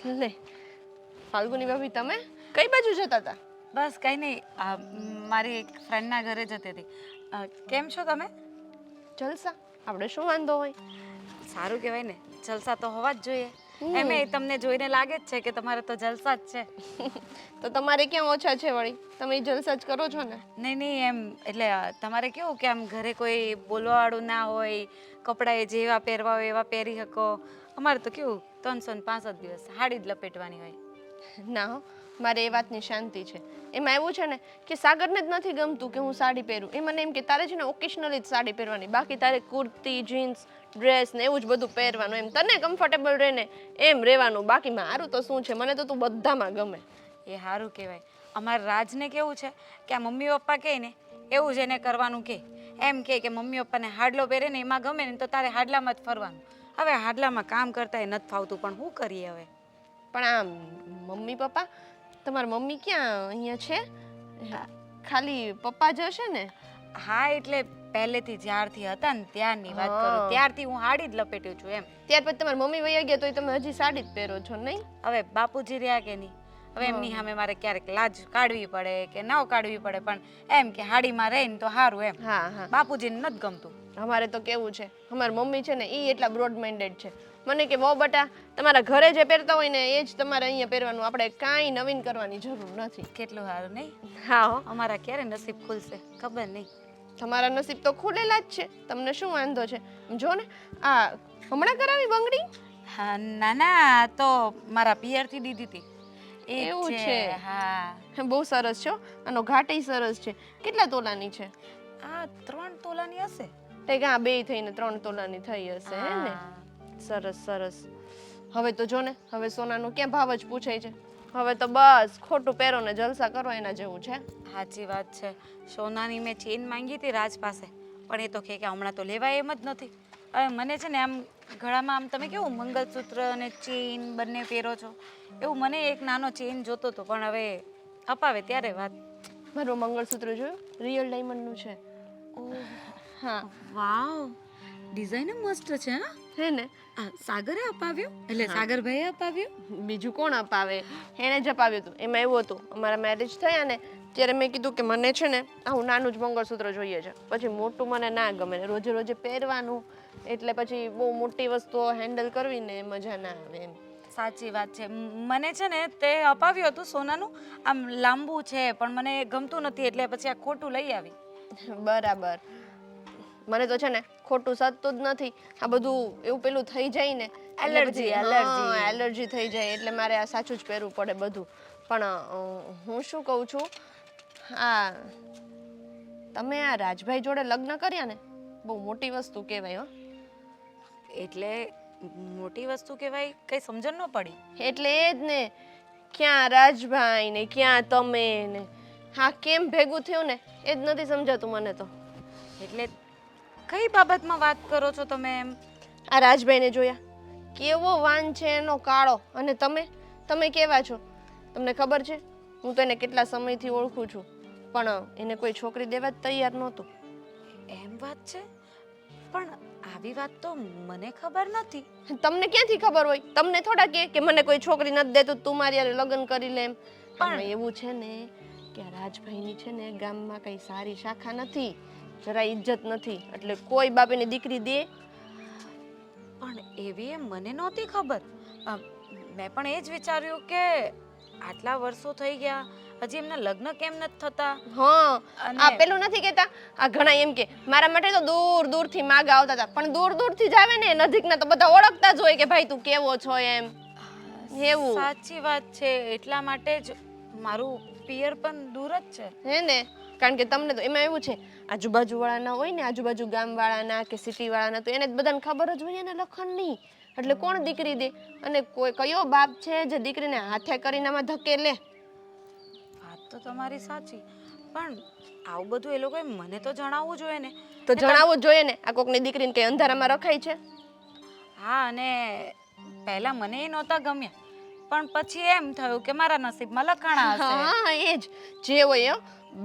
લે ફાલ્ગુની ભાભી તમે કઈ બાજુ જતા હતા? બસ કંઈ નહીં, મારી એક ફ્રેન્ડના ઘરે જતી હતી. કેમ છો તમે? જલસા, આપણે શું વાંધો હોય? સારું કહેવાય ને, જલસા તો હોવા જ જોઈએ. એમે તમને જોઈને લાગે જ છે કે તમારે તો જલસા જ છે. તો તમારે ક્યાં ઓછા છે વળી? તમે જલસા જ કરો છો ને? નહીં નહીં, એમ એટલે તમારે કેવું કે આમ ઘરે કોઈ બોલવાવાળું ના હોય, કપડાં એ જેવા પહેરવા હોય એવા પહેરી શકો. અમારે તો કેવું 365 દિવસ સાડી જ લપેટવાની હોય. ના હો, મારે એ વાતની શાંતિ છે. એમાં એવું છે ને કે સાગરને જ નથી ગમતું કે હું સાડી પહેરું. એ મને એમ કે તારે છે ને ઓકેશનલી જ સાડી પહેરવાની, બાકી તારે કુર્તી જીન્સ ડ્રેસ ને એવું જ બધું પહેરવાનું, એમ તને કમ્ફર્ટેબલ રહે ને એમ રહેવાનું. બાકી મારું તો શું છે, મને તો તું બધામાં ગમે. એ સારું કહેવાય. અમારા રાજને કેવું છે કે આ મમ્મી પપ્પા કહે ને એવું જ એને કરવાનું કે. એમ કે મમ્મી પપ્પાને હાડલો પહેરે ને એમાં ગમે ને તો તારે હાડલામાં જ ફરવાનું. હવે હાડલામાં કામ કરતા એ નથી ફાવતું, પણ શું કરીએ હવે? પણ આમ મમ્મી પપ્પા, તમારા મમ્મી ક્યાં અહીંયા છે? ખાલી પપ્પા જ હશે ને? હા, એટલે પહેલેથી જ્યારથી હતા ને ત્યારની વાત કરું, ત્યારથી હું સાડી જ લપેટ્યું છું એમ. ત્યાર પછી તમારી મમ્મી વહી ગયા તો તમે હજી સાડી જ પહેરો છો નહીં? હવે બાપુજી રહ્યા કે નહીં, હવે એમની સામે મારે ક્યારેક લાજ કાઢવી પડે કે ન કાઢવી પડે, પણ એમ કે હાડીમાં રહીને તો સારું એમ. હા હા, બાપુજીને નથી ગમતું. અમારે તો કેવું છે, અમારી મમ્મી છે ને એ એટલા બ્રોડ માઇન્ડેડ છે. મને કે બહુ બટા તમારા ઘરે જે પહેરતા હોય ને એ જ તમારે અહીંયા પહેરવાનું, આપણે કાંઈ નવીન કરવાની જરૂર નથી. કેટલું સારું નહીં? હા હો, અમારા ક્યારે નસીબ ખુલશે ખબર નહીં. તમારા નસીબ તો ખુલેલા જ છે, તમને શું વાંધો છે? જો ને આ હમણાં કરાવી બંગડી? હા, ના ના, તો મારા પિયરથી દીધી હતી. એવું છે? હા, બહુ સરસ છે. આનો ઘાટેય સરસ છે. કેટલા તોલાની છે? આ 3 તોલાની હશે. તે હા, બે થઈને 3 તોલાની થઈ હશે હે ને? સરસ સરસ. હવે તો જો ને, હવે સોનાનો ક્યાં ભાવ જ પૂછાય છે. હવે તો બસ ખોટું પહેરો ને જલસા કરો એના જેવું છે. સાચી વાત છે. સોનાની મેં ચેન માંગી હતી રાજ પાસે, પણ એ તો કહે કે હમણાં તો લેવાય એમ જ નથી. હવે મને છે ને આમ ગળામાં આમ તમે કેવું મંગળસૂત્ર અને ચેન બંને પહેરો છો એવું મને એક નાનો ચેન જોતો હતો, પણ હવે અપાવે ત્યારે વાત. મારું મંગળસૂત્ર જોયું? રિયલ ડાયમંડનું છે. હા, વાવ, ડિઝાઇન મસ્ત છે. હા હે ને? સાગરે અપાવ્યું? એટલે સાગરભાઈએ અપાવ્યું? બીજું કોણ અપાવે? એણે જ અપાવ્યું હતું. એમાં એવું હતું, અમારા મેરેજ થયા ને ત્યારે મેં કીધું કે મને છે ને આવું નાનું જ મંગળસૂત્ર જોઈએ છે, પછી મોટું મને ના ગમે, રોજે રોજે પહેરવાનું એટલે પછી બહુ મોટી વસ્તુઓ હેન્ડલ કરવી ને મજા ના આવે એમ. સાચી વાત છે. મને છે ને તે અપાવ્યું હતું સોનાનું, આમ લાંબુ છે પણ મને ગમતું નથી એટલે પછી આ ખોટું લઈ આવી. બરાબર. મને તો છે ને ખોટું સદતું જ નથી. આ બધું એવું પેલું થઈ જાય ને એલર્જી થઈ જાય એટલે મારે આ સાચું જ પહેરવું પડે બધું. પણ હું શું કહું છું, આ તમે આ રાજભાઈ જોડે લગ્ન કર્યા ને બહુ મોટી વસ્તુ કહેવાય હો. એટલે મોટી વસ્તુ કહેવાય? કઈ સમજણ ન પડી. એટલે એ જ ને, ક્યાં રાજભાઈ ને ક્યાં તમે ને હા કેમ ભેગું થયું ને એ જ નથી સમજાતું મને તો. એટલે કઈ બાબતમાં વાત કરો છો તમે એમ? આ રાજભાઈને જોયા, કેવો વાન છે એનો કાળો, અને તમે કેવા છો? તમને ખબર છે હું તો એને કેટલા સમયથી ઓળખું છું, પણ એને કોઈ છોકરી દેવા જ તૈયાર નહોતું. એમ વાત છે? પણ આવી વાત તો મને ખબર નથી. તમને ક્યાંથી ખબર હોય? તમને થોડા કે મને કોઈ છોકરી નથી દેતું, તું મારી હારે લગ્ન કરી લે એમ. પણ એવું છે ને કે આ રાજભાઈની છે ને ગામમાં કઈ સારી શાખા નથી, જરા ઇજ્જત નથી, એટલે કોઈ બાપીની દીકરી દે. પણ એવી એમ મને નહોતી ખબર. મેં પણ એ જ વિચાર્યું કે આટલા વર્ષો થઈ ગયા હજી એમના લગ્ન કેમ નથી થતા. હા, આ પેલું નથી કેતા, આ ઘણા એમ કે મારા માટે તો દૂર દૂરથી માગા આવતા હતા, પણ દૂર દૂરથી જ આવે ને નજીકના તો બધા ઓળખતા જ હોય કે ભાઈ તું કેવો છો એમ. એવું સાચી વાત છે, એટલા માટે જ મારું પિયર પણ દૂર જ છે હે ને. કારણ કે તમને તો એમાં એવું છે, આજુબાજુ વાળાના હોય ને, આજુબાજુ ગામ વાળાના કે સિટી વાળાના, તો એને બધાને ખબર જ હોય ને લખણ નહીં, એટલે કોણ દીકરી દે? અને કોઈ કયો બાપ છે જે દીકરીને હાથે કરીને આમાં ધકેલે? વાત તો તમારી સાચી, પણ આવું બધું એ લોકોએ મને તો જણાવવું જોઈએ ને. તો જણાવવું જ જોઈએ ને. આ કોકની દીકરીને કઈ અંધારામાં રખાય છે? હા, અને પહેલા મને એ નહોતા ગમ્યા, પણ પછી એમ થયું કે મારા નસીબમાં લખાણા હશે. હા એ જ જે હોય હો.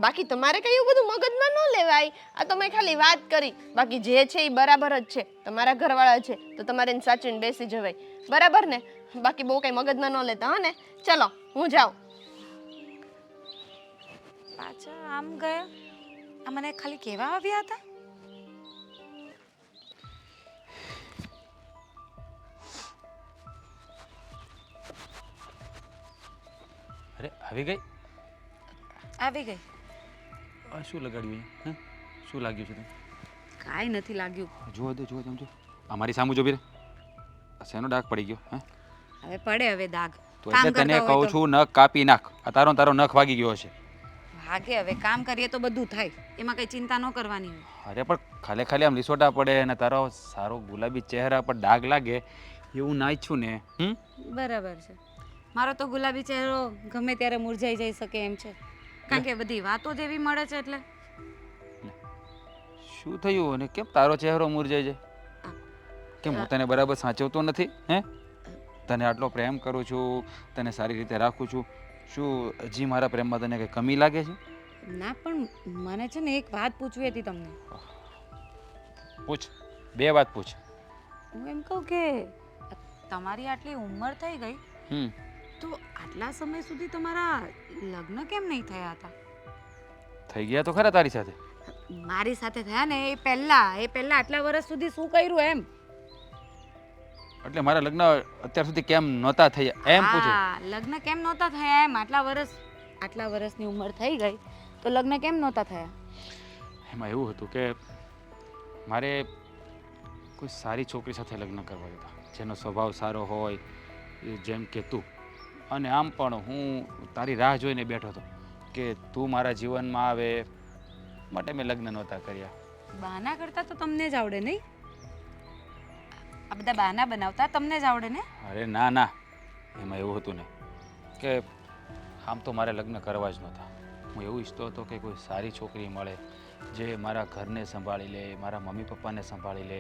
બાકી તમારે કઈ એવું બધું મગજમાં ન લેવાય. આ તો મેં ખાલી વાત કરી. બાકી જે છે એ બરાબર જ છે. તમારા ઘરવાળા છે તો તમારે એને સાચવીને બેસી જવાય. બરાબર ને? બાકી બહુ કઈ મગજમાં ન લેતા. હા ને? ચલો હું જાઉં. પાછા આમ ગયા? આ મને ખાલી કહેવા આવ્યા હતા? અરે આવી ગઈ? આવી ગઈ. આ શું લગાડ્યું હે? શું લાગ્યું છે તને? કાંઈ નથી લાગ્યું. જુઓ તેમ જો. આ મારી સામું જો બીરે. આ શેનો ડાઘ પડી ગયો હે? હવે પડે હવે દાગ. તો કામ એટલે તને કરતા હોય કહું તો. છું નખ કાપી નાખ. આ તારો નખ વાગી ગયો હશે. ભાગે હવે કામ કરીએ તો બધું થાય. એમાં કઈ ચિંતા ન કરવાની હોય. અરે પણ ખાલી આમ લીસોટા પડે અને તારો સારો ગુલાબી ચહેરા પર ડાઘ લાગે એવું ના ઈચ્છું ને. બરાબર છે. મારો તો ગુલાબી ચહેરો ગમે ત્યારે મુરઝાઈ જઈ શકે એમ છે. કારણ કે બધી વાતો જેવી મળે છે એટલે. શું થયું અને કેમ તારો ચહેરો મુરઝાઈ જાય? કેમ હું તને બરાબર સાચવતો નથી? હે? તને આટલો પ્રેમ કરું છું, તને સારી રીતે રાખું છું. શું હજી મારા પ્રેમમાં તને કંઈ કમી લાગે છે? ના પણ મને છે ને એક વાત પૂછવી હતી તમને. પૂછ. બે વાત પૂછ. હું એમ કહું કે તમારી આટલી ઉંમર થઈ ગઈ તો આટલા સમય સુધી તમારા લગ્ન કેમ નહીં થયા હતા? થઈ ગયા તો ખરા તારી સાથે. મારી સાથે થયા ને એ પહેલા આટલા વર્ષ સુધી શું કર્યું એમ? એટલે મારા લગ્ન અત્યાર સુધી કેમ નહોતા થયા એમ પૂછે. હા, લગ્ન કેમ નહોતા થયા એમ? આટલા વર્ષની ઉંમર થઈ ગઈ તો લગ્ન કેમ નહોતા થયા? એમાં એવું હતું કે મારે કોઈ સારી છોકરી સાથે લગ્ન કરવા હતા જેનો સ્વભાવ સારો હોય જેમ કે તું. અને આમ પણ હું તારી રાહ જોઈને બેઠો હતો કે તું મારા જીવનમાં આવે માટે મેં લગ્ન નહોતા કર્યા. બહાના કરતા તો તમને જ આવડે નહીં? આ બધા બહાના બનાવતા તમને જ આવડે ને? અરે ના, એમાં એવું હતું ને કે આમ તો મારે લગ્ન કરવા જ નહોતા. હું એવું ઈચ્છતો હતો કે કોઈ સારી છોકરી મળે જે મારા ઘરને સંભાળી લે, મારા મમ્મી પપ્પાને સંભાળી લે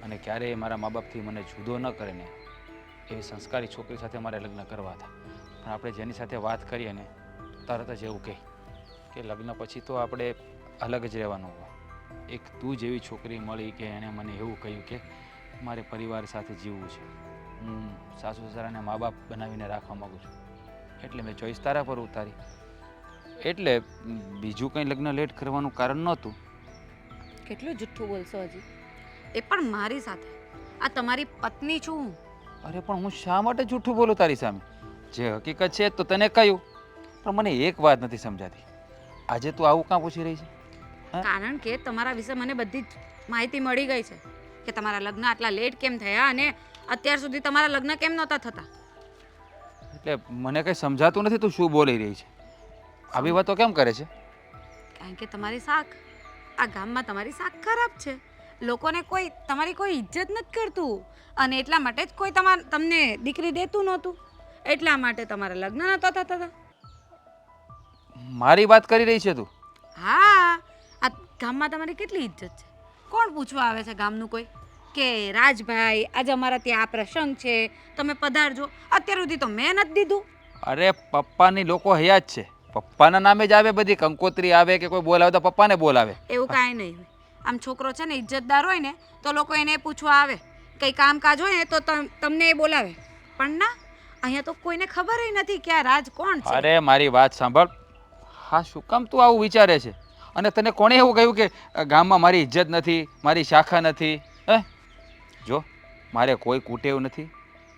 અને ક્યારેય મારા મા બાપથી મને જુદો ન કરે ને એવી સંસ્કારી છોકરી સાથે મારે લગ્ન કરવા હતા. પણ આપણે જેની સાથે વાત કરીએ ને તરત જ એવું કહે કે લગ્ન પછી તો આપણે અલગ જ રહેવાનું હોય. એક તું જેવી છોકરી મળી કે એણે મને એવું કહ્યું કે મારે પરિવાર સાથે જીવવું છે. હું સાસુ સસરાને મા બાપ બનાવીને રાખવા માગું છું. એટલે મેં ચોઈસ તારા પર ઉતારી. એટલે બીજું કંઈ લગ્ન લેટ કરવાનું કારણ નહોતું. કેટલું જુઠ્ઠું બોલશો હજી? એ પણ મારી સાથે. આ તમારી પત્ની છું હું. અરે પણ હું શા માટે જૂઠું બોલું તારી સામે? જે હકીકત છે તો તને કહ્યું. પણ મને એક વાત નથી સમજાતી. આજે તું આવું કાં પૂછી રહી છે? કારણ કે તમારા વિશે મને બધી જ માહિતી મળી ગઈ છે કે તમારા લગ્ન આટલા લેટ કેમ થયા અને અત્યાર સુધી તમારા લગ્ન કેમ નહોતા થતા. એટલે મને કંઈ સમજાતું નથી તું શું બોલી રહી છે. આવી વાતો કેમ કરે છે? કારણ કે તમારી શાખ આ ગામમાં તમારી શાખ ખરાબ છે. લોકોને કોઈ તમારી કોઈ ઇજ્જત નથી કરતું અને એટલા માટે જ કોઈ તમને દીકરી દેતું નહોતું. એટલા માટે તમારા લગ્ન નહોતા થતા. મારી વાત કરી રહી છે તું? હા, આ ગામમાં તમારી કેટલી ઇજ્જત છે. કોણ પૂછવા આવે છે ગામનું કોઈ કે રાજભાઈ આજે અમારા ત્યાં આ પ્રસંગ છે તમે પધારજો? અત્યાર સુધી તો મેં નથી દીધું. અરે પપ્પાની લોકો હૈયા જ છે. પપ્પાના નામે જ આવે, બધી કંકોત્રી આવે કે કોઈ બોલાવે તો પપ્પાને બોલાવે. એવું કાંઈ નહીં હોય. આમ છોકરો છે ને ઇજ્જતદાર હોય ને તો લોકો એને પૂછવા આવે. કંઈ કામકાજ હોય ને તો તમને એ બોલાવે. પણ ના, અહીંયા તો કોઈને ખબર નથી કે આ રાજ કોણ છે. અરે મારી વાત સાંભળ. હા, શું કામ તું આવું વિચારે છે? અને તને કોણે એવું કહ્યું કે ગામમાં મારી ઇજ્જત નથી, મારી શાખા નથી? જો મારે કોઈ કુટેવ નથી,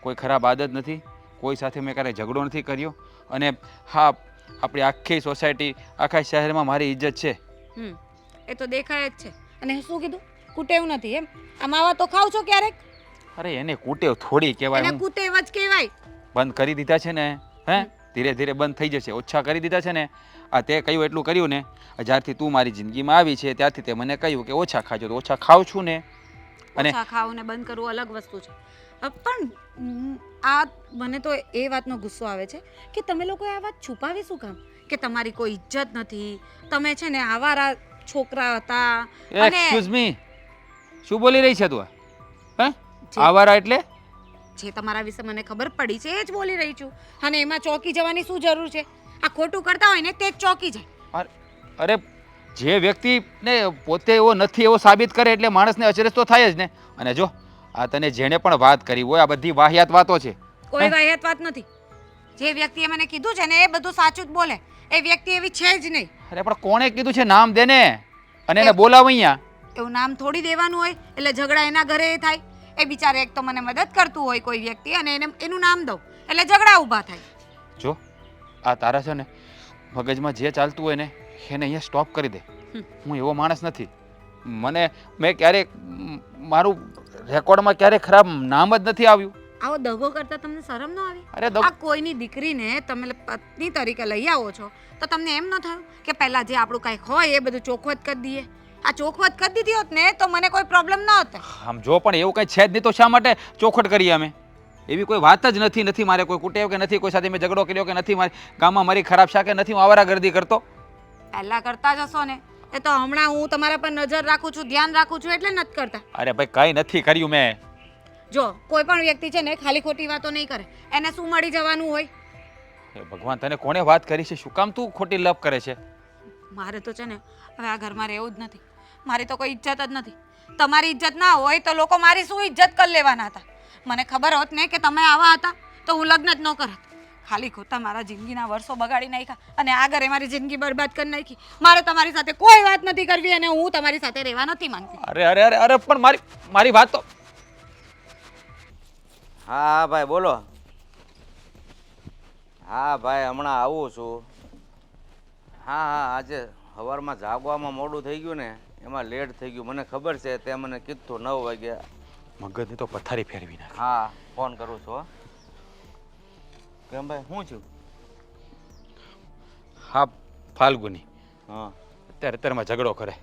કોઈ ખરાબ આદત નથી, કોઈ સાથે મેં ક્યારેય ઝઘડો નથી કર્યો. અને હા, આપણી આખી સોસાયટી આખા શહેરમાં મારી ઇજ્જત છે. એ તો દેખાય જ છે. અને શું કીધું? કુટેવ નથી એમ? આ માવા તો ખાવ છો ક્યારેક? અરે એને કુટેવ થોડી કહેવાય. એને કુટેવ જ કહેવાય. બંધ કરી દીધા છે ને. ધીરે ધીરે બંધ થઈ જશે. ઓછા કરી દીધા છે ને. આ તે કહ્યું એટલું કર્યું ને. જ્યારથી તું મારી જિંદગીમાં આવી છે ત્યારથી તે મને કહ્યું કે ઓછા ખાજો, તો ઓછા ખાઉં છું ને. અને ઓછા ખાવું ને બંધ કરવું અલગ વસ્તુ છે. પણ આ મને તો એ વાતનો ગુસ્સો આવે છે કે તમે લોકોએ આ વાત છુપાવી શું કામ? કે તમારી કોઈ ઇજ્જત નથી, તમે છે ને આવારા છોકરા હતા. એક્સક્યુઝ મી, શું બોલી રહી છે તું? હે? આવારા એટલે? જે તમારા વિશે મને ખબર પડી છે એ જ બોલી રહી છું. અને એમાં ચોંકી જવાની શું જરૂર છે? આ ખોટું કરતા હોય ને તે જ ચોંકી જાય. અરે જે વ્યક્તિને પોતે એવો નથી એવો સાબિત કરે એટલે માણસને અચરજ તો થાય જ ને. અને જો આ તને જેણે પણ વાત કરી હોય આ બધી વાહિયાત વાતો છે. કોઈ વાહિયાત વાત નથી. જે વ્યક્તિએ મને કીધું છે ને એ બધું સાચું જ બોલે. એ વ્યક્તિ એવી છે જ નહીં. અરે પણ કોણે કીધું છે? નામ દે ને અને એને બોલાવ અહીંયા. એવું નામ થોડી દેવાનું હોય એટલે ઝઘડા એના ઘરે થાય. એ બિચારે એક તો મને મદદ કરતું હોય કોઈ વ્યક્તિ અને એને એનું નામ દઉં એટલે ઝઘડા ઊભા થાય. જો આ તારા છે ને મગજમાં જે ચાલતું હોય ને એને અહીંયા સ્ટોપ કરી દે. હું એવો માણસ નથી. મેં ક્યારેક મારું રેકોર્ડમાં ક્યારેય ખરાબ નામ જ નથી આવ્યું. આવો દગો કરતા તમને શરમ ન આવી? અરે આ કોઈની દીકરીને તમે પત્ની તરીકે લઈ આવો છો તો તમને એમ ન થયું કે પહેલા જે આપણું કંઈક હોય એ બધું ચોખવટ કરી દઈએ? આ ચોખવટ કરી દીધી હોત ને તો મને કોઈ પ્રોબ્લેમ ન હતો. આમ જો પણ એવું કંઈ છે જ નહીં તો શા માટે ચોખવટ કરીએ અમે? એવી કોઈ વાત જ નથી મારે કોઈ કુટેવ કે નથી કોઈ સાથે મેં ઝઘડો કર્યો કે નથી મારી ગામમાં મારી ખરાબ શાકે નથી હું આવારાગર્દી કરતો. પહેલા કરતા જ હશો ને. એ તો હમણાં હું તમારા પર નજર રાખું છું ધ્યાન રાખું છું એટલે નથી કરતા. અરે ભાઈ કંઈ નથી કર્યું મેં. જો કોઈ પણ વ્યક્તિ છે ને ખાલી ખોટી વાતો નહીં કરે. એને શું મળી જવાનું હોય? હે ભગવાન તને કોણે વાત કરી છે? શું કામ તું ખોટી લપ કરે છે? મારે તો છે ને હવે આ ઘરમાં રહેવું જ નથી. મારી તો કોઈ ઇજ્જત જ નથી. તમારી ઇજ્જત ના હોય તો લોકો મારી શું ઇજ્જત કરી લેવાના હતા? મને ખબર હોત ને કે તમે આવા હતા તો હું લગ્ન જ ન કરત. ખાલી ખોટા મારા જિંદગીના વર્ષો બગાડી નાખ્યા અને આ ઘરે મારી જિંદગી બરબાદ કરી નાખી. મારે તમારી સાથે કોઈ વાત નથી કરવી અને હું તમારી સાથે રહેવા નથી માંગતી. અરે પણ મારી વાત તો. હા ભાઈ બોલો. હા ભાઈ હમણાં આવું છું. હા આજે સવારમાં જાગવામાં મોડું થઈ ગયું ને એમાં લેટ થઈ ગયું. મને ખબર છે તે મને કીધું 9 વાગે. મગજની તો પથારી ફેરવી નાખી. હા ફોન કરું છું. કેમ ભાઈ શું થયું? હા ફાલ્ગુની હા અત્યારમાં ઝઘડો કરે.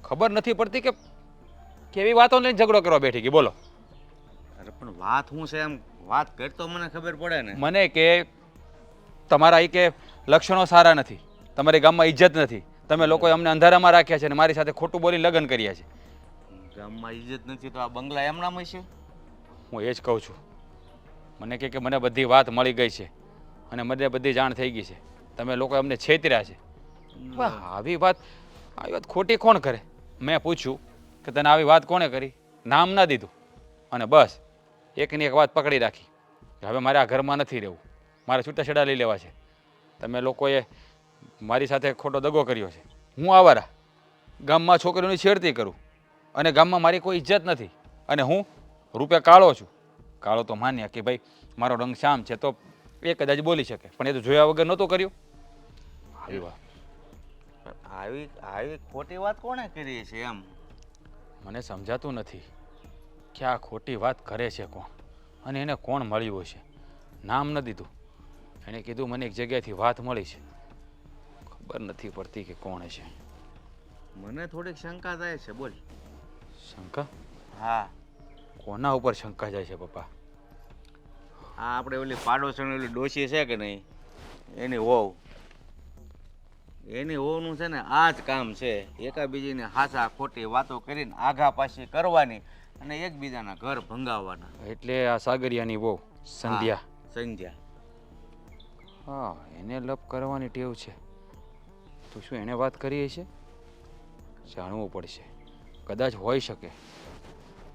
ખબર નથી પડતી કે કેવી વાતો લઈને ઝઘડો કરવા બેઠી ગઈ. બોલો. અરે પણ વાત શું છે એમ વાત કર તો મને ખબર પડે ને. મને કે તમારા એ કે લક્ષણો સારા નથી, તમારી ગામમાં ઇજ્જત નથી, તમે લોકોએ અમને અંધારામાં રાખ્યા છે અને મારી સાથે ખોટું બોલી લગ્ન કર્યા છે. ગામમાં ઇજ્જત નથી તો આ બંગલા એમ નામ હશે? હું એ જ કહું છું. મને કે મને બધી વાત મળી ગઈ છે અને મને બધી જાણ થઈ ગઈ છે. તમે લોકો અમને છેતર્યા છે. આવી વાત ખોટી કોણ કરે? મેં પૂછ્યું કે તને આવી વાત કોણે કરી? નામ ના દીધું અને બસ એકની એક વાત પકડી રાખી કે હવે મારે આ ઘરમાં નથી રહેવું, મારે છૂટાછેડા લઈ લેવા છે. તમે લોકોએ મારી સાથે ખોટો દગો કર્યો છે. હું આવારા ગામમાં છોકરીઓની છેડતી કરું અને ગામમાં મારી કોઈ ઇજ્જત નથી અને હું રૂપે કાળો છું. કાળો તો માન્યા કે ભાઈ મારો રંગ શ્યામ છે તો એ કદાચ બોલી શકે, પણ એ તો જોયા વગર નહોતું કર્યું. આવી વાત આવી ખોટી વાત કોણે કરી છે એમ મને સમજાતું નથી કે આ ખોટી વાત કરે છે કોણ અને એને કોણ મળ્યું હશે. નામ ન દીધું, એણે કીધું મને એક જગ્યાએથી વાત મળી છે. ખબર નથી પડતી કે કોણ હશે. મને થોડીક શંકા થાય છે. બોલ. શંકા? હા કોના ઉપર શંકા જાય છે પપ્પા? આ આપણે ઓલી પાડોશી ઓલી ડોશી છે કે નહીં એની વહુનું છે ને આ જ કામ છે. એકાબીજીને હાસા ખોટી વાતો કરીને આઘા પાછી કરવાની અને એકબીજાના ઘર ભંગાવવાના. એટલે આ સાગરિયાની વહુ સંધ્યા. સંધ્યા. હા એને લપ કરવાની ટેવ છે. તો શું એને વાત કરી હશે? જાણવું પડશે. કદાચ હોઈ શકે,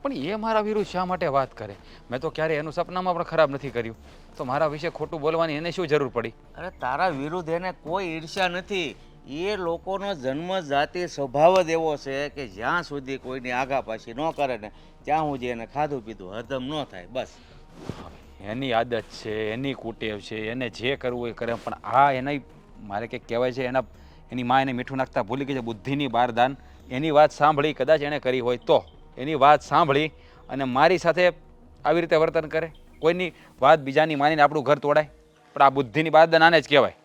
પણ એ મારા વિરુદ્ધ શા માટે વાત કરે? મેં તો ક્યારે એનું સપનામાં પણ ખરાબ નથી કર્યું, તો મારા વિશે ખોટું બોલવાની એને શું જરૂર પડી? અરે તારા વિરુદ્ધ એને કોઈ ઈર્ષ્યા નથી. એ લોકોનો જન્મ જાતિ સ્વભાવ જ એવો છે કે જ્યાં સુધી કોઈની આઘા પાછી ન કરે ને ત્યાં સુધી એને ખાધું પીધું હધમ ન થાય. બસ એની આદત છે, એની કુટેવ છે, એને જે કરવું એ કરે. પણ આ એના મારે કંઈક કહેવાય છે એની મા એને મીઠું નાખતા ભૂલી ગઈ છે. બુદ્ધિની બારદાન. એની વાત સાંભળી કદાચ એણે કરી હોય તો એની વાત સાંભળી અને મારી સાથે આવી રીતે વર્તન કરે. કોઈની વાત બીજાની માનીને આપણું ઘર તોડાય, પણ આ બુદ્ધિની બારદાન આને જ કહેવાય.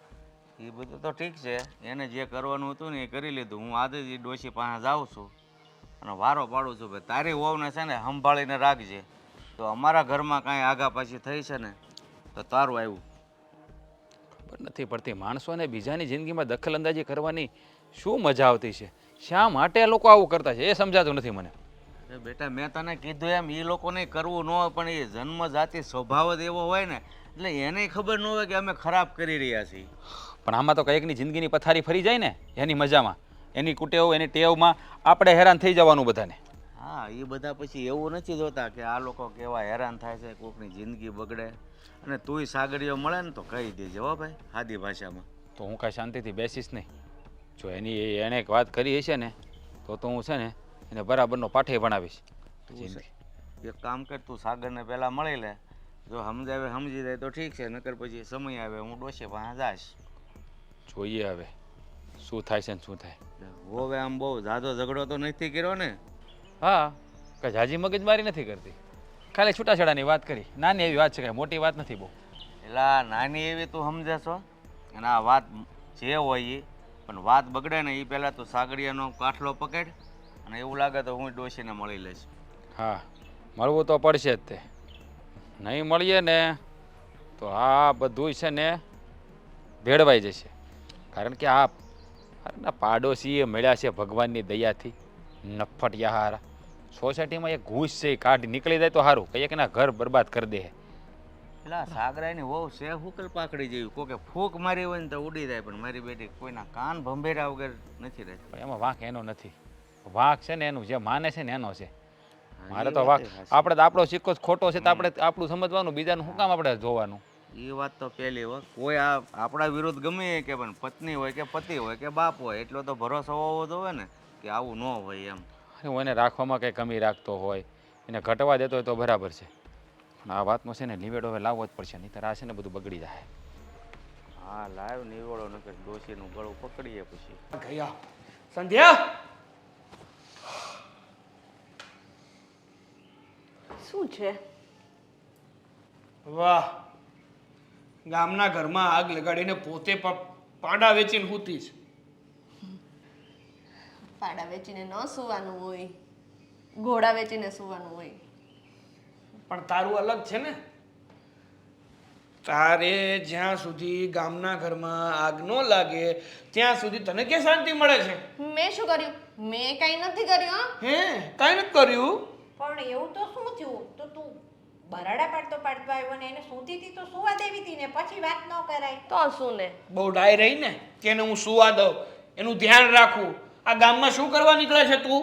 એ બધું તો ઠીક છે. એને જે કરવાનું હતું ને એ કરી લીધું. હું આજે જ ડોશી પાસે જાઉં છું અને વારો પાડું છું ભાઈ તારી વહુને છે ને સંભાળીને રાખજે. તો અમારા ઘરમાં કાંઈ આઘા પાછી થઈ છે ને તો તારું આવ્યું. ખબર નથી પડતી માણસોને બીજાની જિંદગીમાં દખલ અંદાજી કરવાની શું મજા આવતી છે? શા માટે લોકો આવું કરતા છે એ સમજાતું નથી મને. અરે બેટા મેં તને કીધું એમ એ લોકોને કરવું ન હોય, પણ એ જન્મ જાતિ સ્વભાવ જ એવો હોય ને એટલે એને ખબર ન હોય કે અમે ખરાબ કરી રહ્યા છીએ. પણ આમાં તો કંઈકની જિંદગીની પથારી ફરી જાય ને એની મજામાં, એની કુટેવ એની ટેવમાં આપણે હેરાન થઈ જવાનું બધાને. હા એ બધા પછી એવું નથી જોતા કે આ લોકો કેવા હેરાન થાય છે, કોકની જિંદગી બગડે. અને તુંય સાગરીઓ મળે ને તો કહી દેજે હો ભાઈ, સાદી ભાષામાં. તો હું કાંઈ શાંતિથી બેસીશ નહીં. જો એણે એક વાત કરી હશે ને તો હું છે ને એને બરાબરનો પાઠે ભણાવીશ. એક કામ કર, તું સાગરને પહેલાં મળી લે. જો સમજાવે સમજી જાય તો ઠીક છે, નકર પછી સમય આવે હું ડોશે પાસે જાશ. જોઈએ હવે શું થાય છે ને શું થાય. હવે આમ બહુ ઝાઝો ઝઘડો તો નથી કર્યો ને? હા, કાંઈ ઝાઝી મગજમારી નથી કરતી, ખાલી છૂટાછેડાની વાત કરી. નાની એવી વાત છે, કાંઈ મોટી વાત નથી બહુ. એટલે નાની એવી તું સમજે છો, અને આ વાત જે હોય એ પણ વાત બગડે ને એ પહેલાં તું સાગરિયાનો કાઠલો પકડ, અને એવું લાગે તો હું ડોશીને મળી લઈશ. હા, મળવું તો પડશે જ તે. નહીં મળીએ ને તો આ બધું છે ને ભેળવાઈ જશે. કારણ કે આ પાડોશીએ મળ્યા છે ભગવાનની દયાથી, નફટિયા હારા. સોસાયટીમાં એક ઘૂસ છે એ કાઢી નીકળી જાય તો સારું, કહીએ કે ના ઘર બરબાદ કરી દે. એટલે સાગરાની વહુ છે હુકલ પાકડી જેવી, કોકે ફૂંક મારી હોય ને તો ઉડી જાય, પણ મારી બેટી કોઈના કાન ભંભેરા વગર નથી રહેતી. પણ એમાં વાંક એનો નથી, વાંક છે ને એનું જે માને છે ને એનો છે. મારે તો વાંક આપણે તો આપણો સિક્કો જ ખોટો છે તો આપણે આપણું સમજવાનું, બીજાનું શું કામ આપણે જોવાનું. એ વાત તો પહેલી હોય, કોઈ આપણા વિરુદ્ધ ગમે કે પણ પત્ની હોય કે પતિ હોય કે બાપ હોય એટલો તો ભરોસો હોવો જોઈએ ને કે આવું ન હોય એમ. હું એને રાખવામાં કંઈ કમી રાખતો હોય, એને ઘટવા દેતો હોય તો બરાબર છે, પણ આ વાતમાં છે ને નિવેડો હવે લાવવો જ પડશે, નહીં આ છે ને બધું બગડી જાય. હા લાવ નિવડો નકર ડોશીનું ગળું પકડીએ પછી. ગયા સંધ્યા, શું છે? વાહ, ગામના ઘરમાં આગ લગાડીને પોતે પાડા વેચીને સૂતી છે. પાડા વેચીને ન સુવાનું હોય, ઘોડા વેચીને સુવાનું હોય. પણ તારું અલગ છે ને. તારે જ્યાં સુધી ગામના ઘરમાં આગ ન લાગે ત્યાં સુધી તને ક્યાં શાંતિ મળે છે? મેં શું કર્યું? મેં કઈ નથી કર્યું. હા, હે કાંઈ નથી કર્યું. પણ એવું તો શું થયું? તો તું બરાડા પાડતો આવ્યો ને એને સૂતી હતી તો સુવા દેવી હતી ને, પછી વાત ન કરાય તો શું ને? બહુ ડાય રહી ને કે એને હું સુવા દઉં, એનું ધ્યાન રાખું. આ ગામમાં શું કરવા નીકળે છે તું?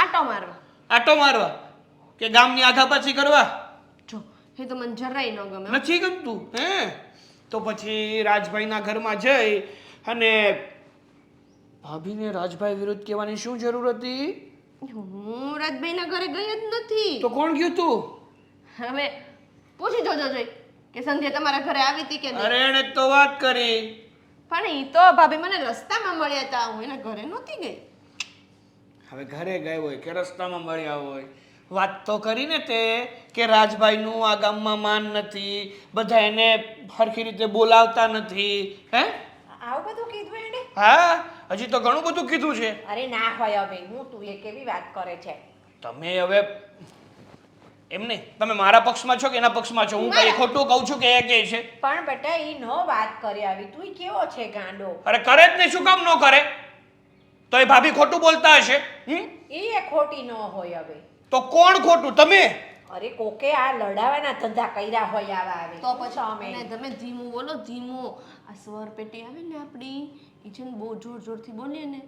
આટો મારવા. આટો મારવા કે ગામની આઘા પાછી કરવા? જો એ તો મને જરાય ન ગમે. નથી ગમતું? હે તો પછી રાજભાઈના ઘરમાં જઈ અને ભાભીને રાજભાઈ વિરુદ્ધ કહેવાની શું જરૂર હતી? હું રાજભાઈના ઘરે ગઈ જ નથી. તો કોણ ગયું તું? હવે પૂછી જોજો જોઈ કે સંધ્યા તમારા ઘરે આવી હતી કે નહીં. અરે એણે તો વાત કરી. પણ ઈ તો ભાભી મને રસ્તામાં મળ્યા હતા, હું એના ઘરે નહોતી ગઈ. હવે ઘરે ગઈ હોય કે રસ્તામાં મળ્યા હોય, વાત તો કરીને તે કે રાજભાઈનું આ ગામમાં માન નથી, બધા એને સરખી રીતે બોલાવતા નથી. હે આવું બધું કીધું એને? હા, હજી તો ઘણું બધું કીધું છે. અરે ના હોય, હવે હું તું એ કેવી વાત કરે છે. તમે હવે એમ નહીં, તમે મારા પક્ષમાં છો કે એના પક્ષમાં છો? હું કઈ ખોટું કહું છું કે એ કહે છે? પણ બેટા એ ન વાત કરી આવી, તું કેવો છે ગાંડો? અરે કરે જ નહીં, શું કામ ન કરે? તો એ ભાભી ખોટું બોલતા હશે. એ ખોટી ન હોય. હવે તો કોણ ખોટું? તમે? અરે કોકે આ લડાવાના ધંધા કર્યા હોય આવા આવે તો પછી અને તમે ધીમું બોલો, ધીમું. આ સ્વર પેટી આવે ને આપણી, ઈ છે ને બહુ જોર જોરથી બોલીએ ને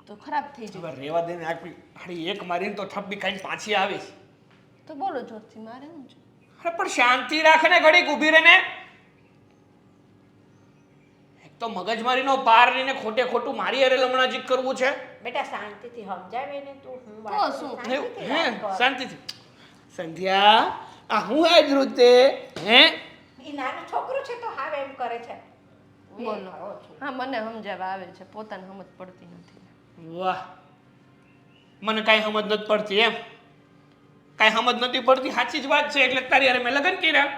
તો ખરાબ થઈ જાય. હવે રેવા દે ને, આખી એક મારીને તો થપ્પી ખાઈને પાછી આવીશ. તો બોલો જોરથી, મારે શું છે? અરે પણ શાંતિ રાખે ને, ઘડીક ઊભી રહે ને. એક તો મગજમારીનો પાર લઈને ખોટે ખોટું મારી અરે લમણાજી કરવું છે. બેટા શાંતિથી સમજાવે ને તું. હું તો વાત શું? શાંતિથી હે વાત કર. શાંતિથી. સંધ્યા, આ હું આજ રીતે હે ઈ નાનું છોકરું છે તો હાવ એમ કરે છે. બોલો. હા, મને સમજાવવા આવે છે, પોતાને સમજ પડતી નથી. વાહ, મને કાંઈ સમજ નથી પડતી એમ? કાંઈ સમજ નથી પડતી, સાચી જ વાત છે. એટલે તારી હારે મેં લગ્ન કર્યા.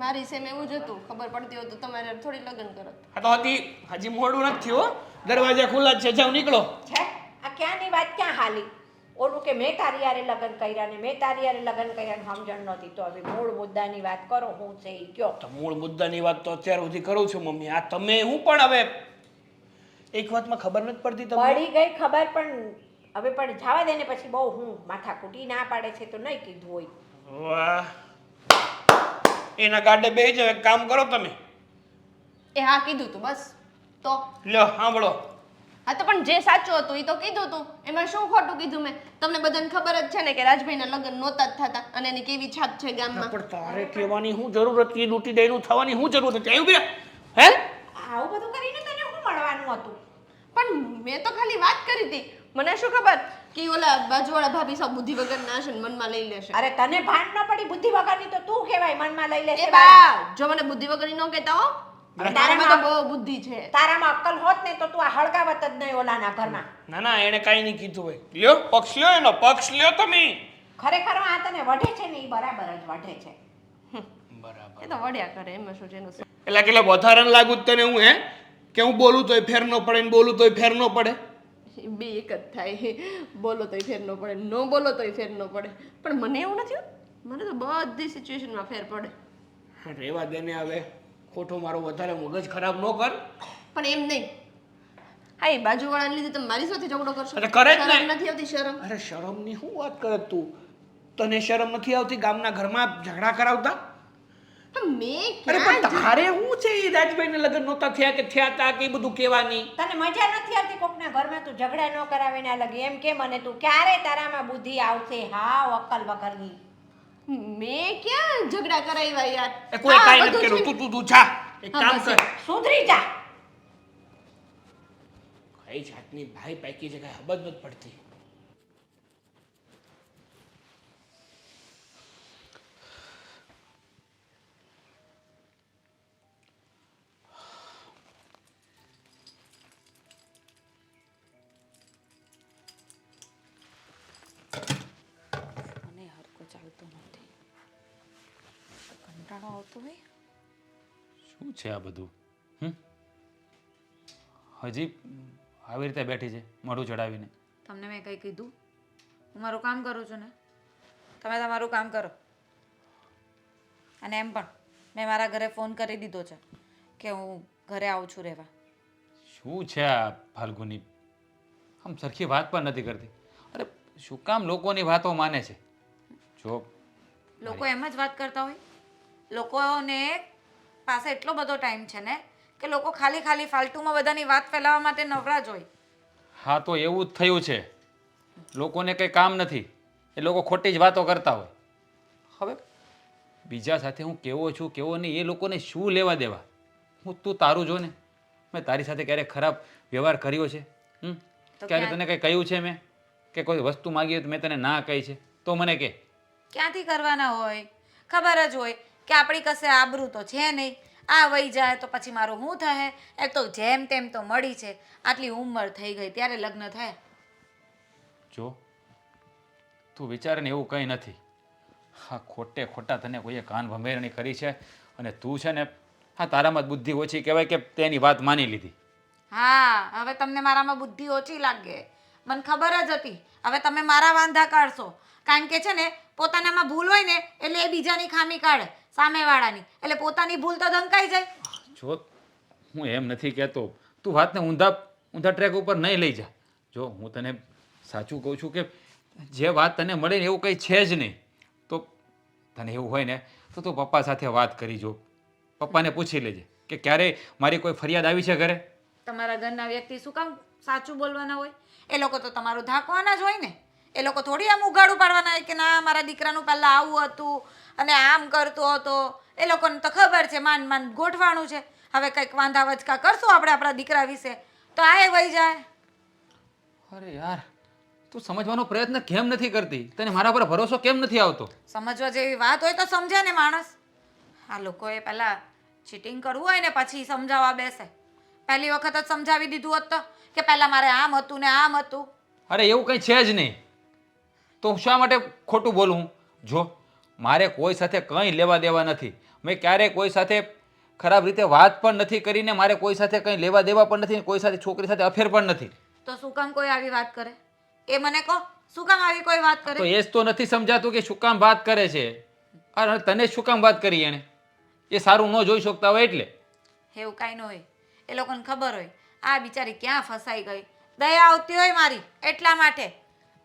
મારી સેમ એવું જ હતું, ખબર પડતી હોય તો તમારે થોડી લગ્ન કરત. આ તો હજી મોડું નથી થયું. દરવાજા ખુલ્લા જ છે, જાઓ નીકળો. છે આ ક્યાંની વાત ક્યાં હાલી? ઓલું કે મેં તારી હારે લગ્ન કર્યા ને મેં તારી હારે લગ્ન કર્યા ને સમજણ નહોતી. તો હવે મૂળ મુદ્દાની વાત કરો, હું છે ઈ કયો. તો મૂળ મુદ્દાની વાત તો અત્યાર સુધી કરું છું મમ્મી. આ તમે હું પણ હવે એક વાતમાં ખબર નથી પડતી તમને? પડી ગઈ ખબર, પણ હવે પણ જવા દે ને, પછી બહુ હું માથા કૂટી ના પાડે છે તો નહીં કીધું હોય. વાહ, એના ગાડે બેસી જાવ. એક કામ કરો તમે, એ હા કીધું તું બસ. તો લ્યો સાંભળો. હા તો પણ જે સાચું હતું એ તો કીધું તું. એમાં શું ખોટું કીધું મેં? તમને બધાને ખબર જ છે ને કે રાજભાઈના લગ્ન નહોતા જ થતા અને એની કેવી છાપ છે ગામમાં. પણ તારે કહેવાની શું જરૂર હતી? લૂંટી દઈનું થવાની શું જરૂર હતી? આવ્યું બે હે? આવું બધું કરીને તને શું મળવાનું હતું? પણ મેં તો ખાલી વાત કરી હતી. મને શું ખબર કે ઓલા બાજુવાળા ભાભી સૌ બુદ્ધિ વગરના હશે ને મનમાં લઈ લેશે. અરે તને ભાન ન પડી બુદ્ધિ વગરની તો તું કહેવાય મનમાં લઈ લે એ બા જો મને બુદ્ધિ વગરની ન કહેતા હો. અરે તારામાં તો બહુ બુદ્ધિ છે. તારામાં અક્કલ હોત ને તો તું આ હળગાવત જ નહીં ઓલાના ઘરમાં. ના ના, એને કાંઈ નહીં કીધું હોય. લ્યો પક્ષ લ્યો, એનો પક્ષ લ્યો તમે. ખરેખર આ તને વઢે છે ને એ બરાબર જ વઢે છે. બરાબર. એ તો વડ્યા કરે એમાં શું છે એનું શું? એટલે કેટલા વધારે લાગુ જ તને હું હે કે હું બોલું તોય ફેર ન પડે ને બોલું તોય ફેર ન પડે? બે એક જ થાય. બોલો તોય ફેર ન પડે, ન બોલો તોય ફેર ન પડે. પણ મને એવું નથી હોતું. મને તો બધી સિચ્યુએશનમાં ફેર પડે. રેવા દે ને હવે, ખોટું મારું વધારે મગજ ખરાબ ન કર. પણ એમ નહીં. હા એ બાજુવાળાને લીધે તમે મારી સાથે ઝઘડો કરશો? અરે કરે જ ને. શરમ નથી આવતી? શરમ? અરે શરમની શું વાત કરે તું? તને શરમ નથી આવતી ગામના ઘરમાં ઝઘડા કરાવતા? પણ મેં અરે ક્યાં પણ તારે શું છે એ રાજભાઈને લગ્ન નહોતા થયા કે થયા તા કે એ બધું કહેવાની? તને મજા નથી આવતી કોકના ઘરમાં તું ઝઘડા ન કરાવે ને લગે એમ કે મને તું ક્યારે તારામાં બુદ્ધિ આવશે? હાવ અક્કલ વગરની. મેં ક્યાં ઝઘડા કરાવ્યા યાર? એ કોઈ હા, કાંઈ બધું નથી કર્યું. છે. તું જા, એક હા, કામ બસ કર. સુધરી જા. કઈ જાતની ભાઈ પાકી છે કઈ ખબર નથી પડતી. મને હરકો ચાલતો નથી. કંટાળો આવતો હોય. શું છે આ બધું? હજી આવી રીતે બેઠી છે મોઢું ચડાવીને? તમને મેં કંઈ કીધું? હું મારું કામ કરું છું ને, તમે તમારું કામ કરો. અને એમ પણ મેં મારા ઘરે ફોન કરી દીધો છે કે હું ઘરે આવું છું રહેવા. શું છે આ ફાલ્ગુની? આમ સરખી વાત પણ નથી કરતી. અરે શું કામ લોકોની વાતો માને છે? જો લોકો એમ જ વાત કરતા હોય. લોકોને પાસે એટલો બધો ટાઈમ છે ને કે લોકો ખાલી ખાલી ફાલતુમાં બધાની વાત ફેલાવવા માટે નવરા જ હોય. હા તો એવું જ થયું છે. લોકોને કંઈ કામ નથી, એ લોકો ખોટી જ વાતો કરતા હોય. હવે બીજા સાથે હું કેવો છું કેવો નહીં એ લોકોને શું લેવા દેવા? તું તારું જો ને. મેં તારી સાથે ક્યારેક ખરાબ વ્યવહાર કર્યો છે? તો ક્યારે તને કંઈ કહ્યું છે મેં કે કોઈ વસ્તુ માગી હોય તો મેં તને ના કહી છે? તો મને કે. ક્યાંથી કરવાના હોય? ખબર જ હોય કે આપણી કસે આબરૂ તો છે નહીં. આ વહી જાય તો પછી મારું શું થાય? એ તો જેમ તેમ તો મળી છે. આટલી ઉંમર થઈ ગઈ ત્યારે લગ્ન થાય. જો તું વિચારે ને એવું કંઈ નથી. હા ખોટે ખોટા તને કોઈએ કાન ભંભેરણી કરી છે અને તું છે ને હા તારામાં જ બુદ્ધિ ઓછી કહેવાય કે તેની વાત માની લીધી. હા હવે તમને મારામાં બુદ્ધિ ઓછી લાગે. મને ખબર જ હતી. હવે તમે મારા વાંધા કાઢશો. કારણ કે છે ને પોતાનામાં ભૂલ હોય ને એટલે એ બીજાની ખામી કાઢે સામેવાળાની. એટલે પોતાની ભૂલ તો ધંકાઈ જાય. જો હું એમ નથી કહેતો, તું વાતને ઊંધા ટ્રેક ઉપર નહીં લઈ જા. જો હું તને સાચું કહું છું કે જે વાત તને મળે ને એવું કંઈ છે જ નહીં. તો તને એવું હોય ને તો તું પપ્પા સાથે વાત કરી જો. પપ્પાને પૂછી લેજે કે ક્યારેય મારી કોઈ ફરિયાદ આવી છે ઘરે? તમારા ઘરના વ્યક્તિ શું કામ સાચું બોલવાના હોય? એ લોકો તો તમારું ધાકવાના જ હોય ને. એ લોકો થોડી આમ ઉગાડું પાડવાના હોય કે ના મારા દીકરાનું પહેલાં આવું હતું અને આમ કરતો હતો. એ લોકોને તો ખબર છે માંડ ગોઠવાણું છે. હવે કંઈક વાંધા વચકા કરશું આપણે આપણા દીકરા વિશે તો આ વહી જાય. અરે યાર તું સમજવાનો પ્રયત્ન કેમ નથી કરતી? તને મારા પર ભરોસો કેમ નથી આવતો? સમજવા જેવી વાત હોય તો સમજે ને માણસ. આ લોકોએ પહેલાં ચીટિંગ કરવું હોય ને પછી સમજાવવા બેસે. પહેલી વખત જ સમજાવી દીધું હોત તો કે પહેલાં મારે આમ હતું ને આમ હતું. અરે એવું કંઈ છે જ નહીં. તો શા માટે ખોટું બોલું? જો મારે કોઈ સાથે કંઈ લેવા દેવા નથી. મેં ક્યારેય કોઈ સાથે ખરાબ રીતે વાત પણ નથી કરીને મારે કોઈ સાથે કંઈ લેવા દેવા પણ નથી. કોઈ સાથે છોકરી સાથે અફેર પણ નથી. તો શું કામ કોઈ આવી વાત કરે? એ મને કહો શું કામ આવી કોઈ વાત તો કરે? એ જ તો નથી સમજાતું કે શું કામ વાત કરે છે. અરે તને શું કામ વાત કરી એણે? એ સારું ન જોઈ શકતા હોય એટલે. એવું કાંઈ ન હોય. એ લોકોને ખબર હોય આ બિચારી ક્યાં ફસાઈ ગઈ. દયા આવતી હોય મારી એટલા માટે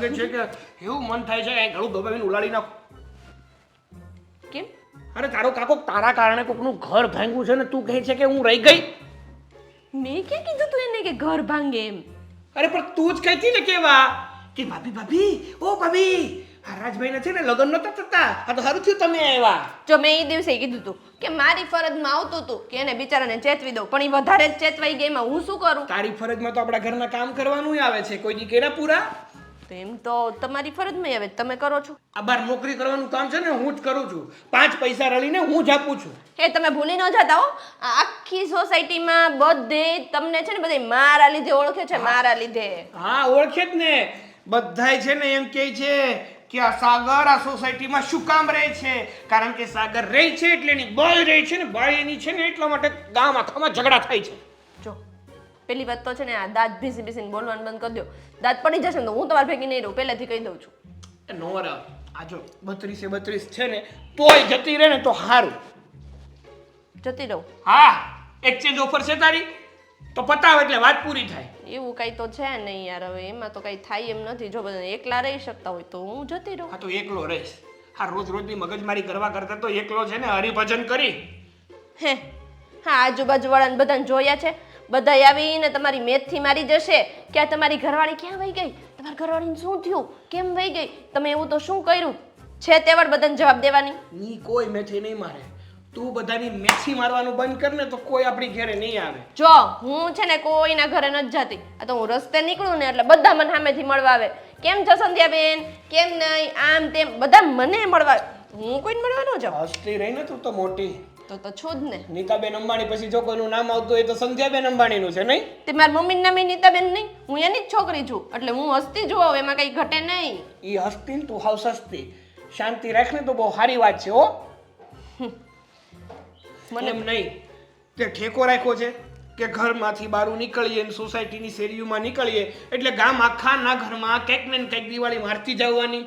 લાગે છે કે એવું મન થાય છે કે ગળું દબાવીને ઉલાડી નાખો. કેમ? અરે તારો કાકો તારા કારણે કોકનું ઘર ભાંગ્યું છે ને તું કહે છે કે હું રહી ગઈ. મેં ક્યાં કીધું તું એને કે ઘર ભાંગે એમ? અરે પણ તું જ કહેતી ને કેવા કે ભાભી ભાભી ઓ ભાભી આ રાજભાઈ છે ને લગ્ન નતા થતા આ તો સારું થયું તમે આવ્યા. જો મેં એ દિવસે કીધું તું કે મારી ફરજમાં આવતું હતું કે એને બિચારાને ચેતવી દઉં, પણ એ વધારે જ ચેતવાઈ ગઈ, એમાં હું શું કરું? તારી ફરજમાં તો આપણા ઘરના કામ કરવાનું આવે છે, કોઈ દી કેરા પૂરા. તો એમ તો તમારી ફરજમાં આવે, તમે કરો છો. આ બાર નોકરી કરવાનું કામ છે ને હું જ કરું છું, 5 પૈસા રળીને હું જ આપું છું. એ તમે ભૂલી ન જતા હો, આ આખી સોસાયટીમાં બધે તમને છે ને બધે મારા લીધે ઓળખે છે, મારા લીધે. હા ઓળખે જ ને, બધાય છે ને એમ કહે છે કે આ સાગર આ સોસાયટીમાં શું કામ રહે છે, કારણ કે સાગર રહે છે એટલે એની બાઈ રહે છે ને બાઈ એની છે ને એટલા માટે ગામ આખામાં ઝઘડા થાય છે. જો પેલી વાત તો છે ને આ દાંત ભીસી ભીસીને બોલવાનું બંધ કરી દો. દાંત પડી જશે ને તો હું તમારી ભેગી નહીં રહું, પહેલેથી કહી દઉં છું. એ નોરા આ જો 32 છે ને તોય જતી રહે ને તો સારું. જતી રહું હા એક્સચેન્જ ઓફર છે તારી તો પતાવ એટલે વાત પૂરી થાય. એવું કઈ તો છે નહીં યાર, હવે એમાં તો કઈ થાય એમ નથી. જો બધા એકલા રહી શકતા હોય તો હું જતી રહું. હા તો એકલો રહીશ. હા રોજ રોજની મગજમારી કરવા કરતા તો એકલો છે ને હરિભજન કરી. હે હા, આજુબાજુ વાળાને બધાને જોયા છે, બધા આવીને તમારી મેથથી મારી જશે કે આ તમારી ઘરવાળી ક્યાં વહી ગઈ, તમારી ઘરવાળીને શું થયું, કેમ વહી ગઈ, તમે એવું તો શું કર્યું છે, તે વળ બધાને જવાબ દેવાની. ની કોઈ મેથી નહીં મારે. તું બધાની મેથી મારવાનું બંધ કર ને તો કોઈ આપણી ઘરે નહીં આવે. જો હું છે ને કોઈના ઘરે નથી જતી. આ તો હું રસ્તે નીકળું ને એટલે બધા મને સામેથી મળવા આવે. કેમ છો સંધ્યાબેન? કેમ નહીં? આમ તેમ બધા મને મળવા આવે. હું કોઈને મળવા ન જાઉં. હસતી રહી ને તું તો મોટી. તો છું જ ને. નીતાબેન અંબાણી પછી જો કોઈનું નામ આવતું હોય તો સંધ્યાબેન અંબાણીનું છે નહીં? તે મારી મમ્મીનું નામ નીતાબેન નહીં. હું એની જ છોકરી છું એટલે હું હસતી જોઉં એમાં કઈ ઘટે નહીં. ઈ હસતી ને તું હાવ સસ્તી. શાંતિ રાખ ને તો બહુ સારી વાત છે હો. મને એમ નહીં તે ઠેકો રાખ્યો છે કે ઘરમાંથી બહાર નીકળીએ ને સોસાયટીની શેરીઓમાં નીકળીએ એટલે ગામ આખાના ઘરમાં કંઈક ને કંઈક દિવાળી મારતી જવાની.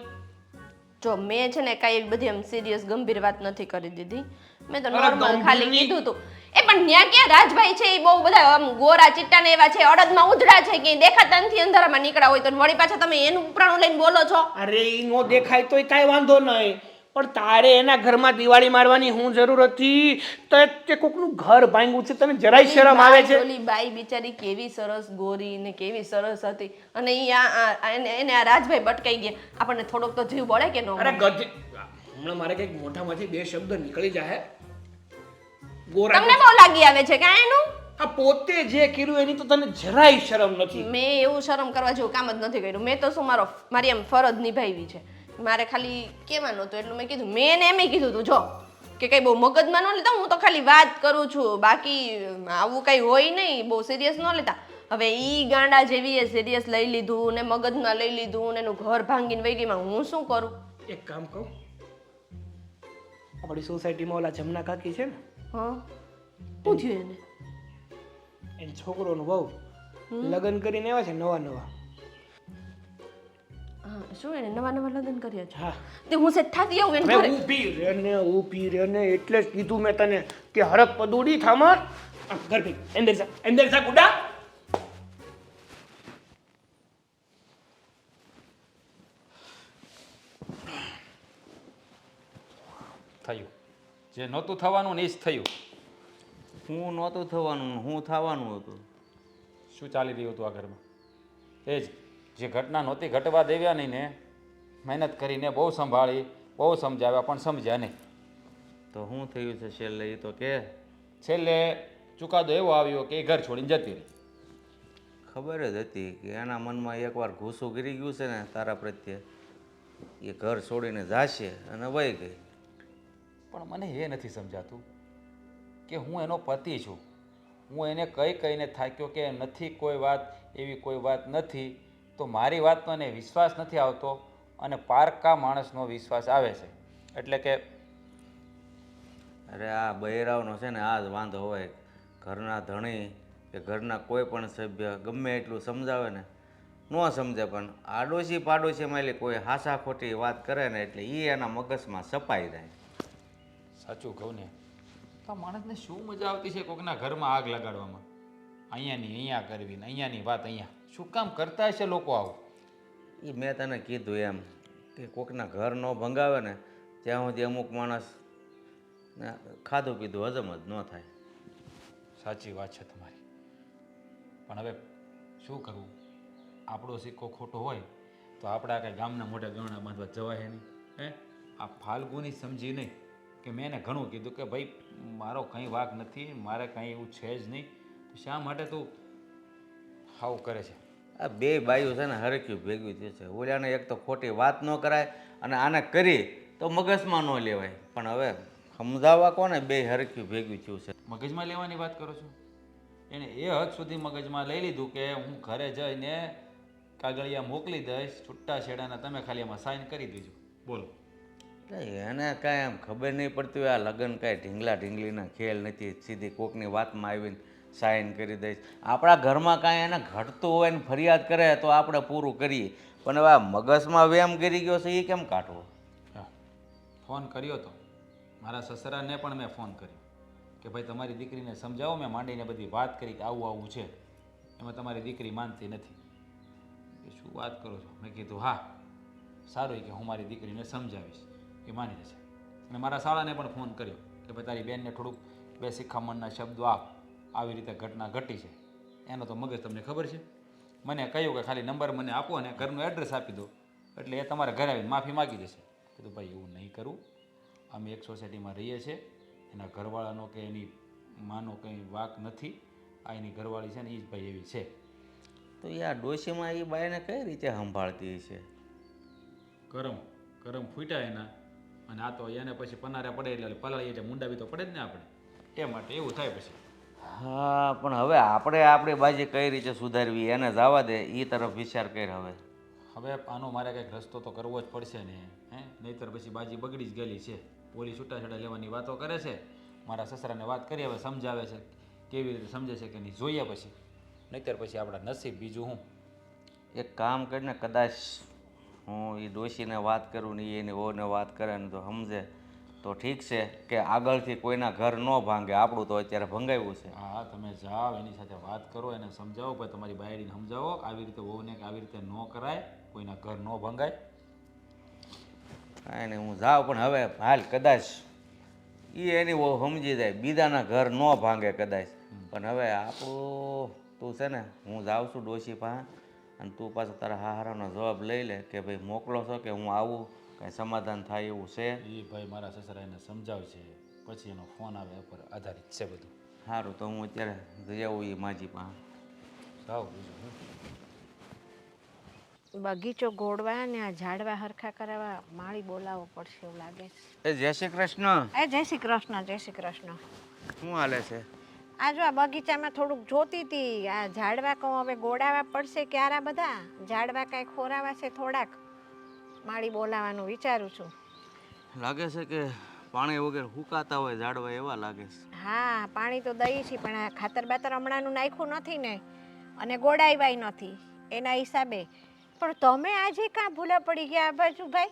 જો મેં છે ને કાંઈ બધી એમ સિરિયસ ગંભીર વાત નથી કરી દીધી. મેં તો અરે નોર્મલ ખાલી ગંભીરની- કીધું હતું. એ પણ ન્યા ક્યાં રાજભાઈ છે એ બહુ બધા આમ ગોરા ચિટ્ટા ને એવા છે, અડદમાં ઉજળા છે કે દેખાતા નથી અંધારામાં નીકળ્યા હોય તો વળી પાછા તમે એનું ઉપરાણું લઈને બોલો છો. અરે ઈ નો દેખાય તોય કાંઈ વાંધો નહીં, પણ તારે એના ઘરમાં દિવાળી મારવાની શું જરૂર હતી? તો તે કોકનું ઘર ભાંગ્યું છે, તને જરાય શરમ આવે છે? ઓલી બાઈ બિચારી કેવી સરસ ગોરી ને કેવી સરસ હતી અને ઈ એને આ રાજભાઈ બટકાઈ ગયા. આપણને થોડોક તો જીવ બળે કે ન અરે બળે? ગજે હમણાં મારે કંઈક મોઢામાંથી બે શબ્દ નીકળી જાય. ગોરા તમને બહુ લાગી આવે છે કે એનું આ પોતે જે કર્યું એની તો તને જરાય શરમ નથી. મેં એવું શરમ કરવા જેવું કામ જ નથી કર્યું. મેં તો શું મારી એમ ફરજ નિભાવી છે. મારે ખાલી કહેવાનું હતું એટલું મેં કીધું. મેં એને એમ કીધું હતું જો કે કઈ બહુ મગજમાં ન લેતા, હું તો ખાલી વાત કરું છું, બાકી આવું કઈ હોય નહીં, બહુ સિરિયસ ન લેતા. હવે ઈ ગાંડા જેવી એ સિરિયસ લઈ લીધું ને મગજમાં લઈ લીધું ને એનું ઘર ભાંગીને વહી ગઈ. હું શું કરું? એક કામ કહું, આપણી સોસાયટીમાં ઓલા જમના કાકી છે ને, હા શું થયું એને? એની છોકરોનું બહુ લગ્ન કરીને આવ્યા છે નવા નવા. હા શું એને નવા નવા લગ્ન કર્યા છે? હા તે હું સેટ થાતી આવું એને હવે ઘરે. ઊભી રહે ને એટલે જ કીધું મેં તને કે હરક પદુડી થામર ઘર ભી અંદર જા ગુડા. થયું જે નહોતું થવાનું ને એ જ થયું. હું નહોતું થવાનું, હું થવાનું હતું. શું ચાલી રહ્યું હતું આ ઘરમાં? એ જ જે ઘટના નહોતી ઘટવા દેવ્યા નહીં ને, મહેનત કરીને બહુ સંભાળી, બહુ સમજાવ્યા પણ સમજ્યા નહીં. તો શું થયું છે છેલ્લે એ તો કે. છેલ્લે ચુકાદો એવો આવ્યો કે એ ઘર છોડીને જતી રહી. ખબર જ હતી કે એના મનમાં એકવાર ઘૂસું ગીરી ગયું છે ને તારા પ્રત્યે, એ ઘર છોડીને જાશે અને વહી ગઈ. પણ મને એ નથી સમજાતું કે હું એનો પતિ છું. હું એને કહીને થાક્યો કે નથી કોઈ વાત, એવી કોઈ વાત નથી, તો મારી વાતનો એને વિશ્વાસ નથી આવતો અને પારકા માણસનો વિશ્વાસ આવે છે. એટલે કે અરે આ બહેરાવનો છે ને આ જ વાંધો હોય. ઘરના ધણી કે ઘરના કોઈ પણ સભ્ય ગમે એટલું સમજાવે ને ન સમજે, પણ આડોશી પાડોશીમાં એટલે કોઈ હાસા ખોટી વાત કરે ને એટલે એ એના મગજમાં સપાઈ જાય. સાચું કહું ને તો આ માણસને શું મજા આવતી છે કોઈકના ઘરમાં આગ લગાડવામાં? અહીંયાની અહીંયા કરવી ને અહીંયાની વાત અહીંયા. શું કામ કરતા હશે લોકો આવું? એ મેં તને કીધું એમ કે કોકના ઘર ન ભંગાવે ને ત્યાં સુધી અમુક માણસ ને ખાધું પીધું હજમ જ ન થાય. સાચી વાત છે તમારી, પણ હવે શું કરવું? આપણો સિક્કો ખોટો હોય તો આપણા કાંઈ ગામના મોટા ગરણા બાંધવા જવાય નહીં. હે આ ફાલ્ગુની સમજી નહીં કે મેં એને ઘણું કીધું કે ભાઈ મારો કંઈ વાંક નથી, મારે કંઈ એવું છે જ નહીં, તો શા માટે તું આવું કરે છે? આ બે બાયું છે ને હરખ્યું ભેગું થયું છે. ઓલાને એક તો ખોટી વાત ન કરાય અને આને કરી તો મગજમાં ન લેવાય, પણ હવે સમજાવવા કોને બે હરખ્યું ભેગું થયું છે. મગજમાં લેવાની વાત કરો છો? એણે એ હદ સુધી મગજમાં લઈ લીધું કે હું ઘરે જઈને કાગળિયા મોકલી દઈશ છૂટા છેડાના, તમે ખાલી એમાં સાઈન કરી દેજો. બોલો. એને કાંઈ આમ ખબર નહીં પડતી હોય આ લગ્ન કાંઈ ઢીંગલા ઢીંગલીના ખેલ નથી. સીધી કોકની વાતમાં આવીને સાઈન કરી દઈશ. આપણા ઘરમાં કાંઈ એને ઘટતું હોય ને ફરિયાદ કરે તો આપણે પૂરું કરીએ, પણ હવે આ મગજમાં વેમ કરી ગયો છે એ કેમ કાઢવો? હા, ફોન કર્યો તો મારા સસરાને પણ મેં ફોન કર્યો કે ભાઈ તમારી દીકરીને સમજાવો. મેં માંડીને બધી વાત કરી કે આવું આવું છે, એમાં તમારી દીકરી માનતી નથી. એ શું વાત કરો છો? મેં કીધું હા સારું કે હું મારી દીકરીને સમજાવીશ, એ માની જશે. અને મારા શાળાને પણ ફોન કર્યો કે ભાઈ તારી બેનને થોડુંક બે શિખામણના શબ્દો આપ, આવી રીતે ઘટના ઘટી છે. એનો તો મગજ તમને ખબર છે. મને કહ્યું કે ખાલી નંબર મને આપો અને ઘરનું એડ્રેસ આપી દો એટલે એ તમારા ઘરે આવીને માફી માગી દેશે. કીધું ભાઈ એવું નહીં કરું, અમે એક સોસાયટીમાં રહીએ છીએ, એના ઘરવાળાનો કે એની માનો કંઈ વાંક નથી. આ એની ઘરવાળી છે ને એ જ ભાઈ એવી છે. તો યાર ડોશીમાં એ બાઈને કઈ રીતે સંભાળતી છે? કરમ કરમ ફૂટ્યા એના, અને આ તો એને પછી પનારા પડે એટલે પલાળી એટલે મુંડાવી તો પડે જ ને આપણે. એ માટે એવું થાય પછી. હા, પણ હવે આપણે આપણી બાજી કઈ રીતે સુધારવી એને જવા દે, એ તરફ વિચાર કર. હવે આનો મારે કંઈક રસ્તો તો કરવો જ પડશે ને, નહીંતર પછી બાજી બગડી જ ગયેલી છે. પોલીસ છૂટાછેડા લેવાની વાતો કરે છે. મારા સસરાને વાત કરી, હવે સમજાવે છે, કેવી રીતે સમજે છે કે નહીં જોઈએ પછી. નહીંતર પછી આપણા નસીબ બીજું હું. એક કામ કરીને કદાચ હું એ ડોશીને વાત કરું ને એની વહુને વાત કરે ને તો સમજે તો ઠીક છે, કે આગળથી કોઈના ઘર ન ભાંગે. આપણું તો અત્યારે ભંગાવ્યું છે. હા, તમે જાઓ એની સાથે વાત કરો, એને સમજાવો, ભાઈ તમારી બાયડીને સમજાવો આવી રીતે વહુને કે આવી રીતે ન કરાય, કોઈના ઘર ન ભંગાય. કાંઈ નહીં, હું જાઉં. પણ હવે હાલ કદાચ એ એની વહુ સમજી જાય, બીજાના ઘર ન ભાંગે કદાચ. પણ હવે આપણું તું છે ને, હું જાઉં છું ડોશી પાસે, અને તું પાછો તારા હારાનો જવાબ લઈ લે કે ભાઈ મોકલો છો કે હું આવું, કાંઈ સમાધાન થાય એવું છે. એ ભાઈ મારા સસરા એને સમજાવશે, પછી એનો ફોન આવે ઉપર આધારિત છે બધું. સારું, તો હું અત્યારે જઈ આવું એ માજી પાસે. જાઓ બીજું હું. બગીચો ગોળવા ને આ ઝાડવા હરખા કરાવવા માળી બોલાવવો પડશે એવું લાગે છે. એ જય શ્રી કૃષ્ણ. એ જય શ્રી કૃષ્ણ, જય શ્રી કૃષ્ણ. શું હાલે છે? આ જો આ બગીચામાં થોડુંક જોતી હતી, આ ઝાડવા કહું હવે ગોળાવા પડશે ક્યારા બધા ઝાડવા કાંઈ ખોરાવા છે થોડાક, માળી બોલાવાનું વિચારું છું. લાગે છે કે પાણી વગર હુકાતા હોય ઝાડવા એવા લાગે છે. હા, પાણી તો દઈ છે, પણ આ ખાતર બાતર હમણાંનું નાખ્યું નથી ને, અને ગોળાવાય નથી એના હિસાબે. પણ તમે આજે કાં ભૂલા પડી ગયા આ બાજુ ભાઈ?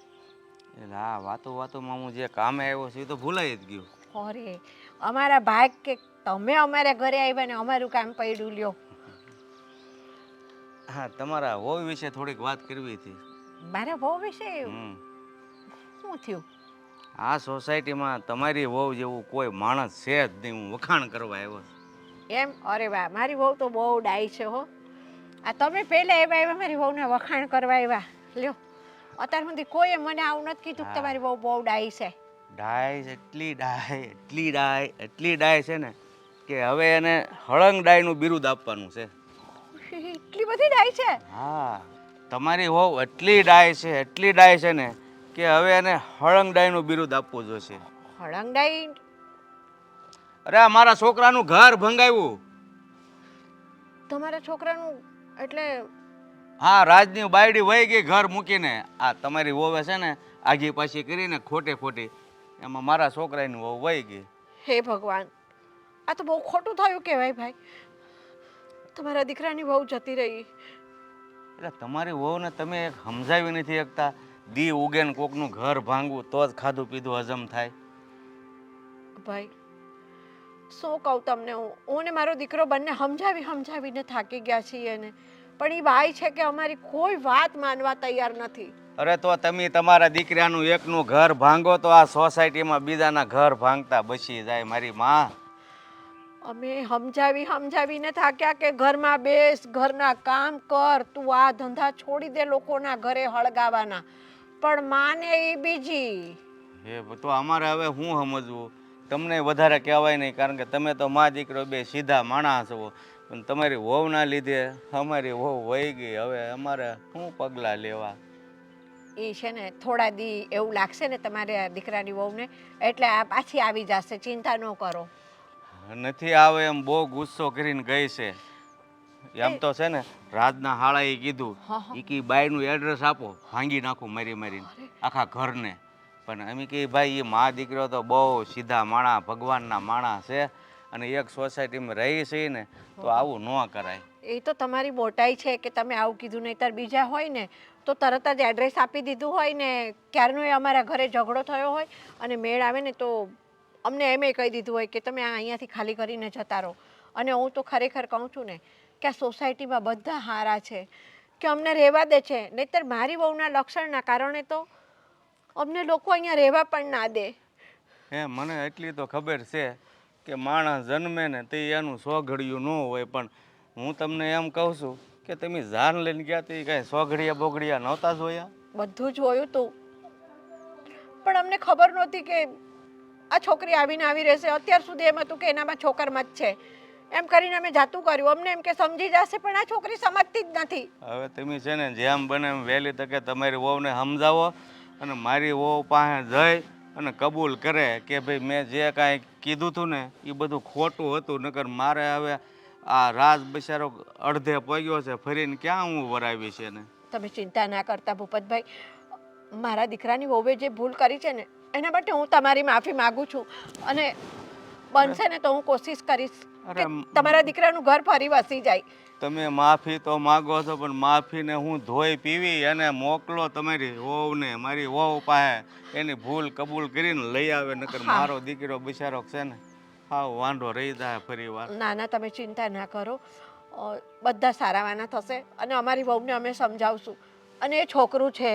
એટલે આ વાતોમાં હું જે કામે આવ્યો છું એ તો ભૂલાઈ જ ગયું. અરે અમારા ભાગ કે તમે અમારા ઘરે આવ્યા ને અમારું કામ પડ્યું લ્યો. હા, તમારા વહુ વિશે થોડીક વાત કરવી હતી. મારા વહુ વિશે શું થયું? આ સોસાયટીમાં તમારી વહુ જેવું કોઈ માણસ છે જ નહીં. હું વખાણ કરવા આવ્યો છું. એમ? અરે વાહ, મારી વહુ તો બહુ ડાઈ છે હો. આ તમે પહેલા આવ્યા મારી વહુને વખાણ કરવા આવ્યા લ્યો. અત્યાર સુધી કોઈએ મને આવું નથી કીધું કે તમારી વહુ બહુ ડાઈ છે. ડાય એટલી ડાય, એટલી ડાય, એટલી ડાય છે ને કે હવે એને હળંગ ડાયનું બિરુદ આપવાનું છે. એટલી બધી ડાઈ છે? હા, તમારી વહુ એટલી ડાય છે, એટલી ડાય છે ને કે હવે એને હળંગ ડાયનું બિરુદ આપવું જોઈશે. હળંગ ડાઈ? અરે આ મારા છોકરાનું ઘર ભંગાવ્યું. તમારા છોકરાનું એટલે? હા, રાજની બાયડી વહી ગઈ ઘર મૂકીને. આ તમારી વહુએ છે ને આગી પાછી કરીને ખોટે ખોટી, એમાં મારા છોકરાની વહુ વહી ગઈ. હે ભગવાન, આ તો બહુ ખોટું થયું કહેવાય ભાઈ. તમારા દીકરાની વહુ જતી રહી. એટલે તમારી વહુને તમે એક સમજાવી નથી શકતા? દી ઉગે ને કોકનું ઘર ભાંગવું તો જ ખાધું પીધું હજમ થાય. ભાઈ શું કહું તમને, હું ને મારો દીકરો બંને સમજાવીને થાકી ગયા છીએ ને, પણ એ ભાઈ છે કે અમારી કોઈ વાત માનવા તૈયાર નથી. અરે તો તમે તમારા દીકરાનું એકનું ઘર ભાંગો તો આ સોસાયટીમાં બીજાના ઘર ભાંગતા બચી જાય મારી માં. અમે સમજાવીને થાક્યા કે ઘરમાં બેસ, ઘરના કામ કર, તું આ ધંધા છોડી દે લોકોના ઘરે હળગાવાના, પણ માને એ બીજી. એ તો અમારે હવે શું સમજવું? તમને વધારે કહેવાય નહીં, કારણ કે તમે તો મા દીકરો બે સીધા માણસ છો. પણ તમારી વહુના લીધે અમારી વહુ વહી ગઈ. હવે અમારે શું પગલાં લેવા? એ છે ને થોડા દી એવું લાગશે ને તમારે દીકરાની વહુને, એટલે આ પાછી આવી જશે, ચિંતા ન કરો. નથી આવે એમ બહુ ગુસ્સો કરીને ગઈ છે. એમ તો છે ને રાજના હાળાએ કીધું ઈ કે બાઈનું એડ્રેસ આપો, ભાંગી નાખું મારીને આખા ઘરને. પણ અમે કે ભાઈ એ મા દીકરો તો બહુ સીધા માણા, ભગવાનના માણા છે, અને એક સોસાયટીમાં રહી છે ને તો આવું ન કરાય. એ તો તમારી મોટાઈ છે કે તમે આવું કીધું, નહીંતર બીજા હોય ને તો તરત જ એડ્રેસ આપી દીધું હોય ને, ક્યારનો અમારા ઘરે ઝઘડો થયો હોય અને મેળ આવે ને તો અમને એમ કહી દીધું હોય કે તમે અહીંયાથી ખાલી કરીને જતા રહો. અને હું તો ખરેખર કહું છું ને કે આ સોસાયટીમાં બધા હારા છે કે અમને રહેવા દે છે, નહીંતર મારી વહુના લક્ષણના કારણે તો અમને લોકો અહીંયા રહેવા પણ ના દે. મને એટલી તો ખબર છે કે માણસ જન્મે ને તે એનું સોઘડિયું ન હોય, પણ હું તમને એમ કહું છું કે તમે જાન લઈને ગયા તો કાંઈ સોઘડિયા બોગડિયા નહોતા જોયા? બધું જોયું તું, પણ અમને ખબર નહોતી કે આ છોકરી આવીને આવી રહેશે. અત્યાર સુધી એમ હતું કે એનામાં છોકરમાં જ છે એમ કરીને અમે જાતું કર્યું. અમને એમ કે સમજી જશે, પણ આ છોકરી સમજતી જ નથી. હવે તમે છે ને જેમ બને એમ વહેલી તકે તમારી વહુને સમજાવો અને મારી વહુ પાસે જઈ અને કબૂલ કરે કે ભાઈ મેં જે કાંઈ કીધું હતું ને એ બધું ખોટું હતું. નકર મારે હવે આ રાજ બિચારો અડધે પગ્યો છે, ફરીને ક્યાં હું વરાવી છે ને. તમે ચિંતા ના કરતા ભૂપતભાઈ. મારા દીકરાની વહુએ જે ભૂલ કરી છે ને એના માટે હું તમારી માફી માગું છું. અને બનશે ને તો હું કોશિશ કરીશ કે તમારા દીકરાનું ઘર ફરી વસી જાય. તમે માફી તો માગો છો, પણ માફીને હું ધોઈ પીવી અને મોકલો તમારી વહુને મારી વહુ પાસે એની ભૂલ કબૂલ કરીને લઈ આવે. નકર મારો દીકરો બિચારો છે ને હા વાંઢો રહી જાય ફરી વાર. ના ના તમે ચિંતા ના કરો. બધા સારાવાના થશે અને અમારી વહુને અમે સમજાવશું. અને એ છોકરું છે,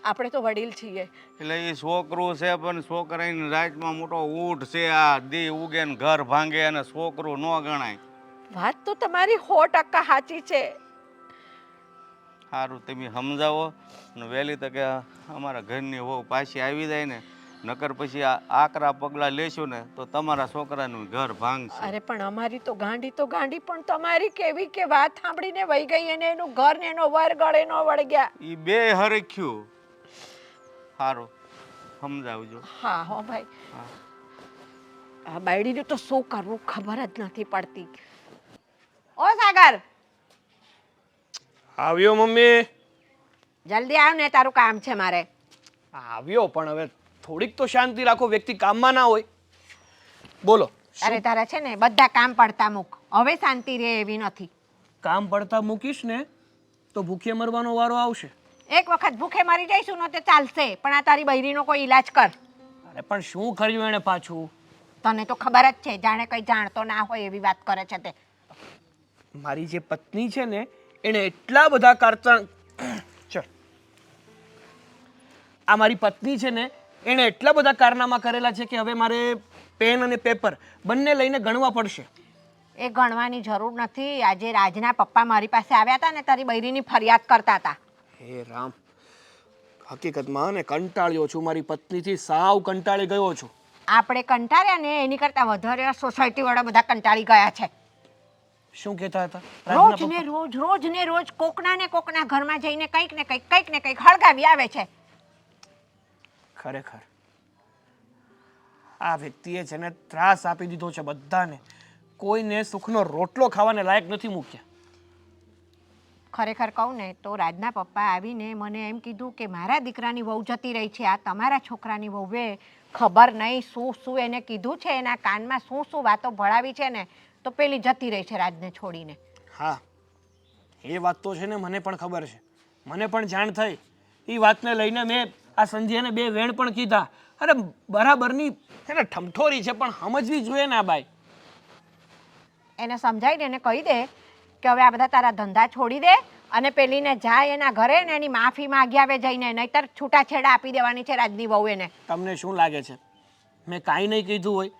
આપણે તો વડીલ છીએ. એટલે એ છોકરું છે પણ છોકરાની રાતમાં મોટો ઊંટ છે. આ દી ઉગે ને ઘર ભાંગે અને છોકરું ન ગણાય. વાત તો તમારી 100% સાચી છે. સારું તમે સમજાવો ને વહેલી તકે અમારા ઘરની વહુ પાછી આવી જાય ને. નકર પછી આ આકરા પગલાં લેશું ને તો તમારા છોકરાનું ઘર ભાંગશે. અરે પણ અમારી તો ગાંડી પણ તમારી કેવી કે વાત સાંભળીને વહી ગઈ અને એનું ઘર ને એનો વર ગળે નો વળગ્યા. એ બે હરખ્યું. સારું સમજાવજો. હા હો ભાઈ. આ બાયડીને તો શું કરવું ખબર જ નથી પડતી. ઓ સાગર, આવ્યો મમ્મી. જલ્દી આવ ને, તારું કામ છે મારે. આવ્યો, પણ હવે થોડીક તો શાંતિ રાખો, વ્યક્તિ કામમાં ના હોય. બોલો. અરે તારા છે ને બધા કામ પડતા મૂક, હવે શાંતિ રહે એવી નથી. કામ પડતા મૂકીશ ને તો ભૂખે મરવાનો વારો આવશે. એક વખત ભૂખે મરી જઈશું ને તો ચાલશે, પણ આ તારી બૈરીનો કોઈ ઈલાજ કર. અરે પણ શું કર્યું એને પાછું? તને તો ખબર જ છે, જાણે કઈ જાણતો ના હોય એવી વાત કરે છે તે. મારી જે પત્ની છે ને એને એટલા બધા કારસ્તાન ચલ આ મારી પત્ની છે ને એણે એટલા બધા કારનામા કરેલા છે કે હવે મારે પેન અને પેપર બંને લઈને ગણવા પડશે. એ ગણવાની જરૂર નથી. આજે રાજના પપ્પા મારી પાસે આવ્યા હતા ને તારી બૈરીની ફરિયાદ કરતા હતા. હે રામ, હકીકતમાં ને કંટાળ્યો છું, મારી પત્નીથી સાવ કંટાળી ગયો છું. આપણે કંટાળ્યા ને એની કરતા વધારે સોસાયટી વાળા બધા કંટાળી ગયા છે. શું કહેતા હતા? રોજ ને રોજ કોકના ને કોકના ઘરમાં જઈને કંઈક ને કંઈક હળગાવી આવે છે. ખરેખર આ વ્યક્તિએ છે ને ત્રાસ આપી દીધો છે બધાને. કોઈને સુખનો રોટલો ખાવાને લાયક નથી મૂક્યા. ખરેખર કહું ને તો રાજના પપ્પા આવીને મને એમ કીધું કે મારા દીકરાની વહુ જતી રહી છે, આ તમારા છોકરાની વહુએ ખબર નહીં શું એને કીધું છે, એના કાનમાં શું વાતો ભળાવી છે ને તો પેલી જતી રહી છે રાજને છોડીને. હા, એ વાત તો છે ને મને પણ ખબર છે, મને પણ જાણ થઈ. એ વાતને લઈને મેં આ સંધ્યાને 2 વેણ પણ કીધા. અરે બરાબરની એને ઠમઠોરી છે પણ સમજવી જોઈએ ને આ બાઈ. એને સમજાવીને એને કહી દે કે હવે આ બધા તારા ધંધા છોડી દે અને પેલીને જાય એના ઘરે ને એની માફી માંગી આવે જઈને, નહીતર છૂટાછેડા આપી દેવાની છે રાજની વહુ એને. તમને શું લાગે છે મેં કાંઈ નહીં કીધું હોય?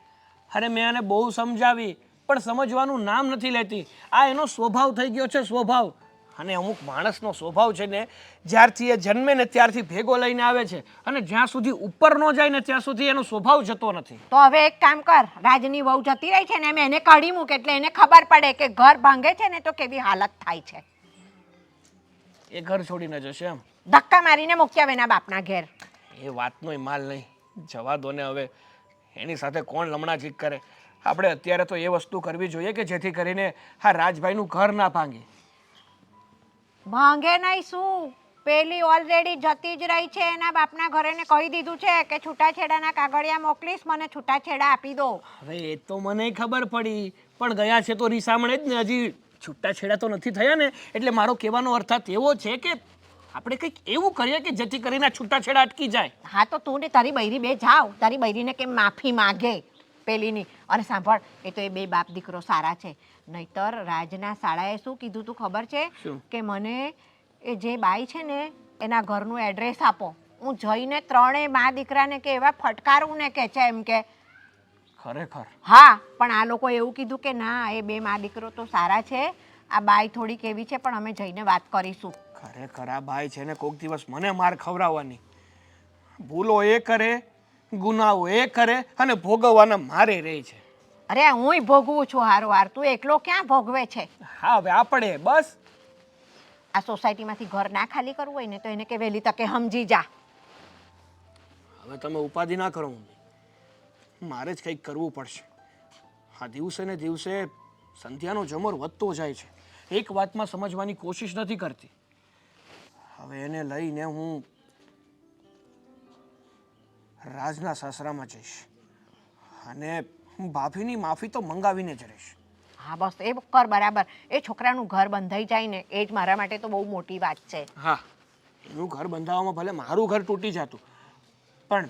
અરે મેં એને બહુ સમજાવી પણ સમજવાનું નામ નથી લેતી. આ એનો સ્વભાવ થઈ ગયો છે, સ્વભાવ. અને અમુક માણસનો સ્વભાવ છે ને જ્યારથી એ જન્મે ને ત્યારથી ભેગો લઈને આવે છે અને જ્યાં સુધી ઉપર ન જાય ને ત્યાં સુધી એનો સ્વભાવ જતો નથી. તો હવે એક કામ કર, રાજની વહુ જતી રહી છે ને એમ એને કાઢી મૂક એટલે એને ખબર પડે કે ઘર ભાંગે છે ને તો કેવી હાલત થાય છે. એ ઘર છોડીને જશે એમ? ધક્કા મારીને મૂકી આવે એના બાપના ઘેર. એ વાતનોય માલ નહીં, જવા દો ને હવે. એની સાથે કોણ લમણાઝીક કરે? આપણે અત્યારે તો એ વસ્તુ કરવી જોઈએ કે જેથી કરીને હા રાજભાઈનું ઘર ના ભાંગે. ભાંગે નહીં શું, પેલી ઓલરેડી જતી જ રહી છે એના બાપના ઘરે ને કહી દીધું છે કે છૂટાછેડાના કાગળિયા મોકલીશ, મને છૂટાછેડા આપી દો. હવે એ તો મને ખબર પડી, પણ ગયા છે તો રીસામણે જ ને, હજી છૂટાછેડા તો નથી થયા ને. એટલે મારો કહેવાનો અર્થ એવો છે કે આપણે કંઈક એવું કરીએ કે જેથી કરીને છૂટાછેડા અટકી જાય. હા તો તું ને તારી બૈરી બે જાઓ, તારી બૈરીને કેમ માફી માગે પેલીની. અને સાંભળ, એ તો એ 2 બાપ દીકરો સારા છે, નહીતર રાજના શાળાએ શું કીધું તું ખબર છે? કે મને એ જે બાઈ છે ને એના ઘરનું એડ્રેસ આપો, હું જઈને 3 મા દીકરાને કે એવા ફટકારું ને કે છે એમ કે. ખરેખર? હા, પણ આ લોકો એવું કીધું કે ના, એ 2 મા દીકરો તો સારા છે, આ બાઈ થોડીક એવી છે, પણ અમે જઈને વાત કરીશું. ખરેખર આ બાઈ છે ને કોઈક દિવસ મને માર ખવડાવવાની. ભૂલો એ કરે ગુનાઓ એ કરે અને ભોગવવાના મારે રહે છે. અરે હુંય ભોગવું છું હારોહાર, તું એકલો ક્યાં ભોગવે છે? હા હવે આપણે બસ આ સોસાયટીમાંથી ઘર ના ખાલી કરવું હોય ને તો એને કે વહેલી તકે સમજી જા. હવે તમે ઉપાધિ ના કરો મમ્મી, મારે જ કંઈક કરવું પડશે. આ દિવસે ને દિવસે સંધ્યાનો જમર વધતો જાય છે, એક વાતમાં સમજવાની કોશિશ નથી કરતી. હવે એને લઈને હું રાજના સાસરામાં જઈશ અને ભાભીની માફી તો મંગાવીને જ રહીશ. હા બસ એ કર બરાબર. એ છોકરાનું ઘર બંધાઈ જાય ને એ જ મારા માટે તો બહુ મોટી વાત છે. હા, એનું ઘર બંધાવવામાં ભલે મારું ઘર તૂટી જતું, પણ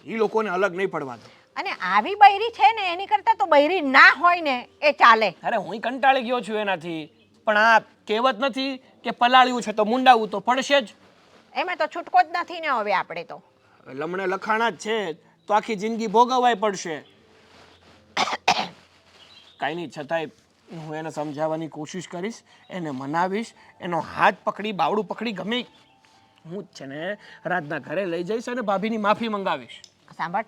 એ લોકોને અલગ નહીં પડવા દો. અને આવી બૈરી છે ને એની કરતાં તો બૈરી ના હોય ને એ ચાલે. અરે હું કંટાળી ગયો છું એનાથી, પણ આ કહેવત નથી કે પલાળ્યું છે તો મુંડાવું તો પડશે જ. એમાં તો છૂટકો જ નથી ને હવે આપણે તો. હવે લમણે લખાણા જ છે તો આખી જિંદગી ભોગવવાય પડશે. કાંઈ નહીં, છતાંય હું એને સમજાવવાની કોશિશ કરીશ, એને મનાવીશ, એનો હાથ પકડી બાવડું પકડી ગમે હું જ છે ને રાજના ઘરે લઈ જઈશ અને ભાભીની માફી મંગાવીશ. સાંભળ,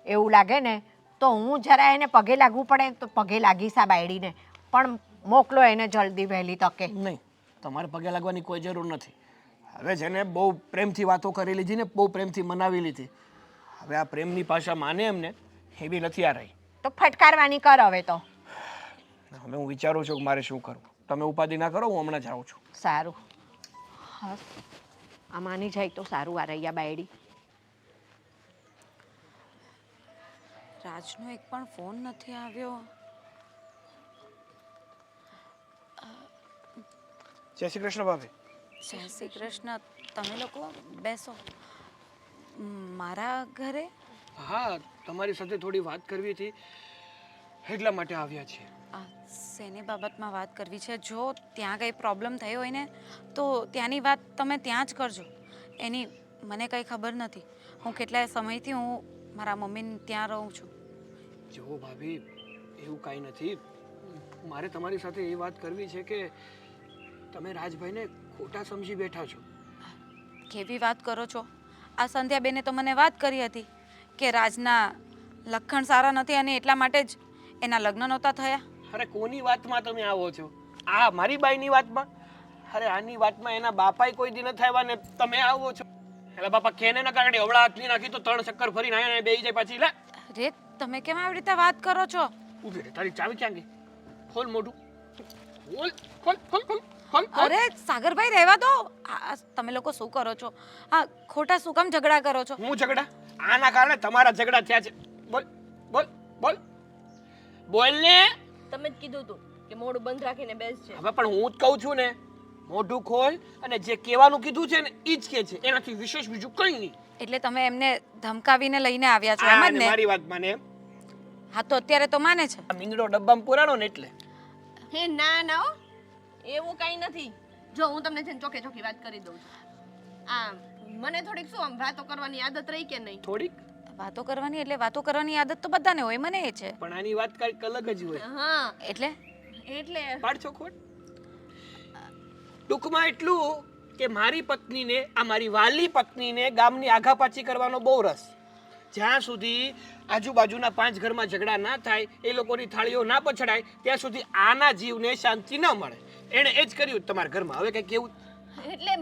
એવું લાગે ને તો હું જરા એને પગે લાગવું પડે તો પગે લાગીશ આ બાયડીને, પણ મોકલો એને જલ્દી વહેલી તકે. નહીં, તમારે પગે લાગવાની કોઈ જરૂર નથી. હવે જેને બહુ પ્રેમથી વાતો કરી લીધી ને, બહુ પ્રેમથી મનાવી લીધી, હવે આ પ્રેમની પાછા માને એમને એવી નથી આ રહી. તો ફટકારવાની કર હવે તો. હવે હું વિચારું છું કે મારે શું કરવું. તમે ઉપાધિ ના કરો, હું હમણાં જાઉં છું. સારું. હા, આ માની જાય તો સારું. આ રૈયા બાયડી. રાજનો એક પણ ફોન નથી આવ્યો. જય શ્રી કૃષ્ણ ભાભી. જય શ્રી કૃષ્ણ. તમે લોકો બેસો. મારા ઘરે? હા, તમારી સાથે થોડી વાત કરવી હતી એટલા માટે આવ્યા છીએ. શેની બાબતમાં વાત કરવી છે? જો ત્યાં કંઈ પ્રોબ્લેમ થયો હોય ને તો ત્યાંની વાત તમે ત્યાં જ કરજો. એની મને કંઈ ખબર નથી. હું કેટલાય સમયથી હું મારા મમ્મીને ત્યાં રહું છું. જો ભાભી, એવું કાંઈ નથી. મારે તમારી સાથે એ વાત કરવી છે કે તમે રાજભાઈને ખોટા સમજી બેઠા છો. કેવી વાત કરો છો? આ સંધ્યાબેને તો મને વાત કરી હતી કે રાજના લક્ષણ સારા નથી અને એટલા માટે જ એના લગ્ન નહોતા થયા. અરે કોની વાતમાં તમે આવો છો? આ મારી બાઈની વાતમાં? અરે આની વાતમાં એના બાપાએ કોઈ દી નથી આવ્યા ને તમે આવો છો? એલા બાપા કેને ના કારણે હવળા હાથની નાખી તો 3 ચક્કર ફરીને આયા ને બેહી જાય પાછી. લે અરે તમે કેમ આવી રીતે વાત કરો છો? ઊભી રહે, તારી ચાવી ક્યાં ગઈ? ખોલ મોઢું, ખોલ ખોલ ખોલ ખોલ ખોલ. અરે સાગરભાઈ રહેવા દો. તમે લોકો શું કરો છો? આ ખોટા શું કામ ઝઘડા કરો છો? હું ઝઘડા? આના કારણે તમારા ઝઘડા થયા છે. બોલ બોલ બોલ બોલ ને. તમે જ કીધું તું કે મોઢું બંધ રાખીને બેસજે. હવે પણ હું જ કહું છું ને, મોઢું ખોલ અને જે કહેવાનું કીધું છે ને એ જ કહે છે, એનાથી વિશેષ બીજું કંઈ નહીં. એટલે તમે એમને ધમકાવીને લઈને આવ્યા છો એમ જ ને? મારી વાત માને એમ? હા તો અત્યારે તો માને છે. આ મીંગડો ડબ્બામાં પુરાણો ને એટલે. હે ના ના હો, એવું કાંઈ નથી. જો હું તમને છે ને ચોખ્ખે ચોખ્ખી વાત કરી દઉં છું. આ મને થોડીક શું આમ વાતો કરવાની આદત રહી કે નહીં? થોડીક. વાતો કરવાની એટલે વાતો કરવાની આદત તો બધાને હોય, મને એ છે. પણ આની વાત કંઈક અલગ જ હોય. હા એટલે એટલે પાડ ચોખવટ. ટૂંકમાં એટલું કે મારી પત્નીને, આ મારી વાલી પત્નીને ગામની આઘાપાછી કરવાનો બહુ રસ. જ્યાં સુધી આજુબાજુના 5 ઘરમાં ઝઘડા ના થાય, એ લોકોની થાળીઓ ના પછડાય, ત્યાં સુધી આના જીવને શાંતિ ન મળે. એણે એ જ કર્યું તમારા ઘરમાં. હવે કંઈક કેવું? એટલે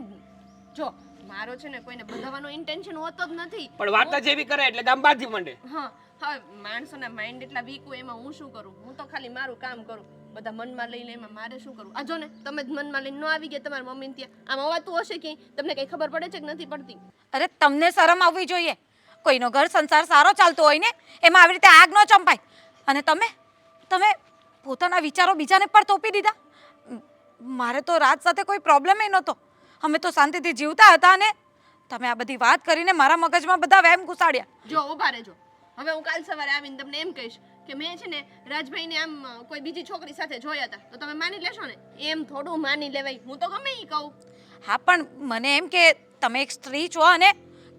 જો મારો છે ને કોઈને બંધાવવાનો ઇન્ટેન્શન હોતો જ નથી. પણ વાત જ એવી કરે એટલે ગામ બાજી માંડે. હા, હવે માણસોના માઇન્ડ એટલા વીક હોય એમાં હું શું કરું? હું તો ખાલી મારું કામ કરું. બધા મનમાં લઈને એમાં મારે શું કરવું? આ જો ને તમે જ મનમાં લઈને ન આવી ગયા તમારા મમ્મીને ત્યાં. આમ અવાતું હશે કે તમને કઈ ખબર પડે છે કે નથી પડતી? અરે તમને શરમ આવવી જોઈએ. કોઈનો ઘર સંસાર સારો ચાલતો હોય ને એમાં આવી રીતે આગ ન ચંપાય. અને તમે પોતાના વિચારો બીજાને પર થોપી દીધા. મારે તો રાત સાથે કોઈ પ્રોબ્લેમ એ નહોતો. અમે તો શાંતિથી જીવતા હતા ને તમે આ બધી વાત કરીને મારા મગજમાં બધા વહેમ ઘુસાડ્યા. જો ઊભા રહેજો. હવે હું કાલ સવારે આવીને તમને એમ કહીશ કે મેં છે ને રાજભાઈને આમ કોઈ બીજી છોકરી સાથે જોયા હતા, તો તમે માની લેશો ને? એમ થોડું માની લેવાય. હું તો ગમે એ કહું. હા પણ મને એમ કે તમે એક સ્ત્રી છો અને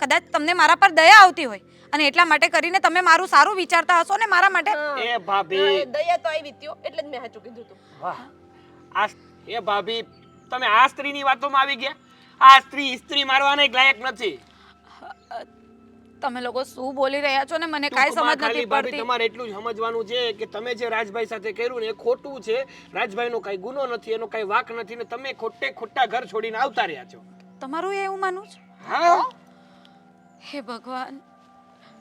કદાચ તમને મારા પર દયા આવતી હોય અને એટલા માટે કરીને તમે મારું સારું વિચારતા હશો ને મારા માટે. એ ભાભી, દયા તો આવી ત્યો એટલે જ મેં સાચું કીધું હતું. વાહ. આ એ ભાભી, તમે આ સ્ત્રીની વાતોમાં આવી ગયા? આ સ્ત્રી મારવાને લાયક નથી. તમે લોકો શું બોલી રહ્યા છો ને મને કાંઈ ટૂંકમાં સમજ ખાલી નથી ભાભી પડતી. તમારે એટલું જ સમજવાનું છે કે તમે જે રાજભાઈ સાથે કર્યું ને એ ખોટું છે. રાજભાઈનો કાંઈ ગુનો નથી, એનો કાંઈ વાંક નથી ને તમે ખોટે ખોટા ઘર છોડીને આવતા રહ્યા છો. તમારું એવું માનવું છે? હા, હે ભગવાન,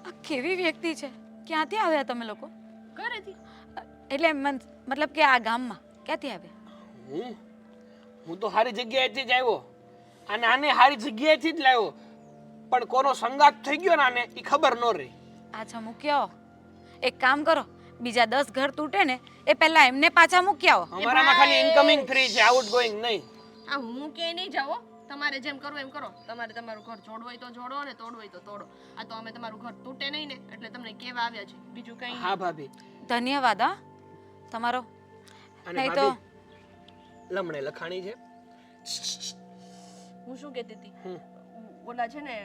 આ કેવી વ્યક્તિ છે? ક્યાંથી આવ્યા તમે લોકો? ઘરેથી. એટલે મતલબ કે આ ગામમાં ક્યાંથી આવ્યા? હું તો સારી જગ્યાએથી જ આવ્યો અને આને સારી જગ્યાએથી જ લાવ્યો, પણ કોનો સંગાત થઈ ગયો ને આને એ ખબર ન રહી. પાછા મૂકી આવો. એક કામ કરો, બીજા 10 ઘર તૂટે ને એ પહેલા એમને પાછા મૂકી આવો. અમારામાં ખાલી ઇન્કમિંગ ફ્રી છે, આઉટ ગોઈંગ નહીં. આ હું કે નહીં જાઓ, તમારે જેમ કરવું એમ કરો. તમારે તમારું ઘર જોડવું હોય તો જોડો અને તોડવું હોય તો તોડો. આ તો અમે તમારું ઘર તૂટે નહીં ને એટલે તમને કેવા આવ્યા છે, બીજું કંઈ હા ભાભી. ધન્યવાદ હા તમારો. અને નહીં તો ભાભી લમણે લખાણી છે. હું શું કહેતી હતી, ઓલા છે ને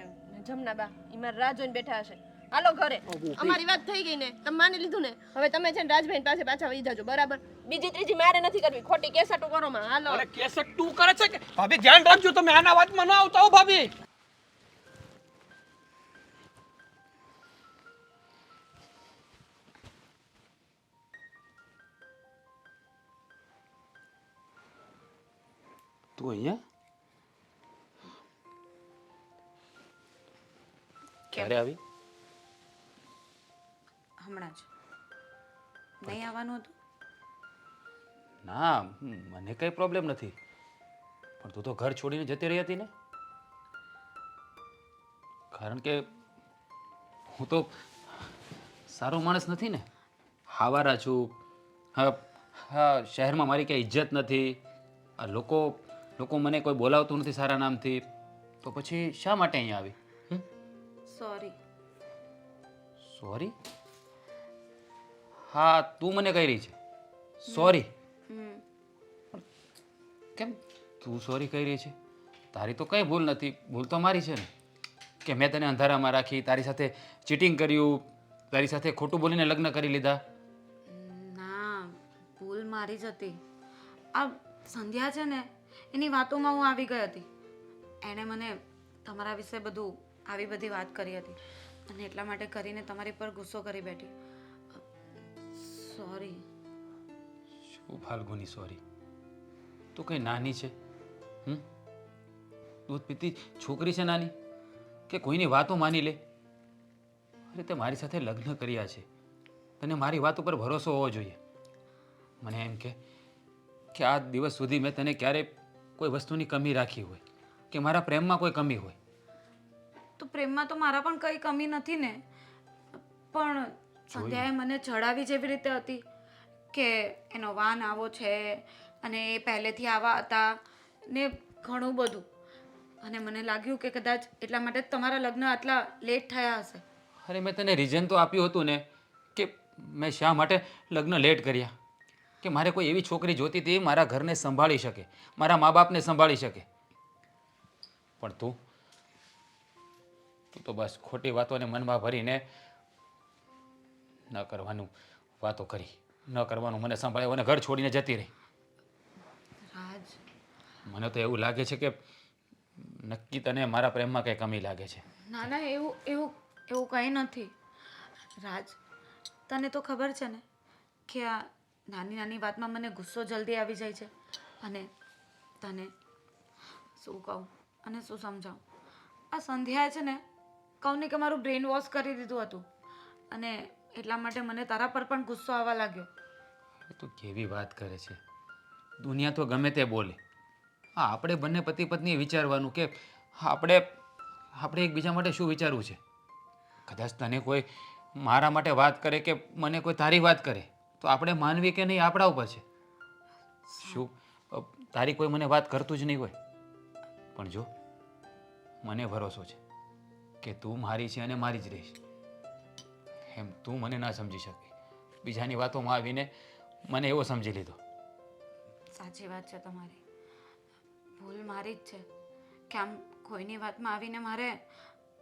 જમનાબા ઈ મારા રાહ જોઈને બેઠા હશે. હાલો ઘરે. અમારી વાત થઈ ગઈ ને, તમે માની લીધું ને. હવે તમે છે ને રાજભાઈ પાસે પાછા વહી જાજો, બરાબર? બીજી ત્રીજી મારે નથી કરવી, ખોટી કેસટો કરો માં. હાલો. અરે કેસટ તું કરે છે કે ભાભી? ધ્યાન રાખજો તમે આના વાતમાં ન આવતા હો ભાભી. તું અહીંયા ક્યારે આવી? હમણાં જ નહીં આવવાનું હતું. ના, મને કંઈ પ્રોબ્લેમ નથી, પણ તું તો ઘર છોડીને જતી રહી હતી ને. કારણ કે હું તો સારો માણસ નથી ને, હાવારા છું. હા હા, શહેરમાં મારી ક્યાંય ઇજ્જત નથી. આ લોકો મને કોઈ બોલાવતું નથી સારા નામથી, તો પછી શા માટે અહીંયા આવી? સોરી. સોરી? હા, તું મને કહી રહી છે સોરી? કેમ તું સોરી કહી રહી છે? તારી તો કંઈ ભૂલ નથી. ભૂલ તો મારી છે ને, કે મેં તને અંધારામાં રાખી, તારી સાથે ચીટિંગ કર્યું, તારી સાથે ખોટું બોલીને લગ્ન કરી લીધા. ના, ભૂલ મારી જ હતી. આ સંધ્યા છે ને એની વાતોમાં હું આવી ગઈ હતી. એણે મને તમારા વિશે બધું આવી બધી વાત કરી હતી અને એટલા માટે કરીને તમારી પર ગુસ્સો કરી બેઠી. સોરી. શું ફાલ્ગુની સોરી? તું કઈ નાની છે? દૂધ પીતી છોકરી છે નાની, કે કોઈની વાતો માની લે? અરે તે મારી સાથે લગ્ન કર્યા છે, તને મારી વાત ઉપર ભરોસો હોવો જોઈએ. મને એમ કે આ દિવસ સુધી મેં તને ક્યારે કોઈ વસ્તુની કમી રાખી હોય, કે મારા પ્રેમમાં કોઈ કમી હોય? તો પ્રેમમાં તો મારા પણ કઈ કમી નથી ને, પણ સંધ્યાએ મને ચડાવી જેવી રીતે હતી કે એનો વાન આવો છે અને એ પહેલેથી આવા હતા ને ઘણું બધું. અને મને લાગ્યું કે કદાચ એટલા માટે જ તમારા લગ્ન આટલા લેટ થયા હશે. અરે મેં તને રીઝન તો આપ્યું હતું ને, કે મેં શા માટે લગ્ન લેટ કર્યા, કે મારે કોઈ એવી છોકરી જોતી હતી મારા ઘરને સંભાળી શકે, મારા મા બાપને સંભાળી શકે. પણ તું તો બસ ખોટી વાતોને મનમાં ભરીને ન કરવાનું વાતો કરી, ન કરવાનું મને સંભાળ્યું અને ઘર છોડીને જતી રહી. રાજ, મને તો એવું લાગે છે કે નક્કી તને મારા પ્રેમમાં કંઈ કમી લાગે છે. ના ના, એવું કંઈ નથી. રાજ, તને તો ખબર છે ને કે આ નાની નાની વાતમાં મને ગુસ્સો જલ્દી આવી જાય છે. અને તને શું કહું અને શું સમજાવું? આ સંધ્યાએ છે ને કહું ને કે મારું બ્રેઇન વોશ કરી દીધું હતું અને એટલા માટે મને તારા પર પણ ગુસ્સો આવવા લાગ્યો. તું કેવી વાત કરે છે? દુનિયા તો ગમે તે બોલે. હા, આપણે બંને પતિ પત્નીએ વિચારવાનું કે આપણે એકબીજા માટે શું વિચારવું છે. કદાચ તને કોઈ મારા માટે વાત કરે કે મને કોઈ તારી વાત કરે તો આપણે માનવી કે નહીં આપણા ઉપર છે. શું તારી કોઈ મને વાત કરતું જ નહીં હોય? પણ જો, મને ભરોસો છે કે તું મારી છે અને મારી જ રહીશ. એમ તું મને ના સમજી શકે, બીજાની વાતોમાં આવીને મને એવો સમજી લીધો. સાચી વાત છે તમારી. ભૂલ મારી જ છે કે આમ કોઈની વાતમાં આવીને મારે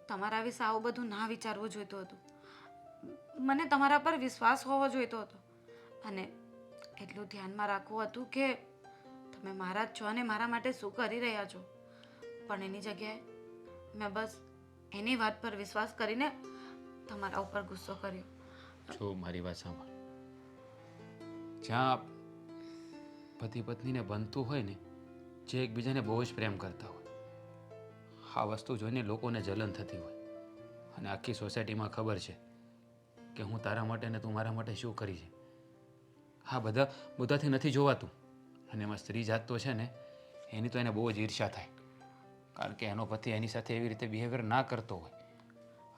તમારા વિશે આવું બધું ના વિચારવું જોઈતું હતું. મને તમારા પર વિશ્વાસ હોવો જોઈતો હતો અને એટલું ધ્યાનમાં રાખવું હતું કે તમે મારા જ છો અને મારા માટે શું કરી રહ્યા છો. પણ એની જગ્યાએ મેં બસ એની વાત પર વિશ્વાસ કરીને તમારા ઉપર ગુસ્સો કર્યો. જો મારી વાત સાંભળ, જ્યાં પતિ પત્નીને બનતું હોય ને, જે એકબીજાને બહુ જ પ્રેમ કરતા હોય, આ વસ્તુ જોઈને લોકોને જલન થતી હોય. અને આખી સોસાયટીમાં ખબર છે કે હું તારા માટે ને તું મારા માટે શું કરી છે. હા, બધાથી નથી જોવાતું. અને એમાં સ્ત્રી જાત તો છે ને, એની તો એને બહુ જ ઈર્ષ્યા થાય, કારણ કે એનો પતિ એની સાથે એવી રીતે બિહેવિયર ના કરતો હોય.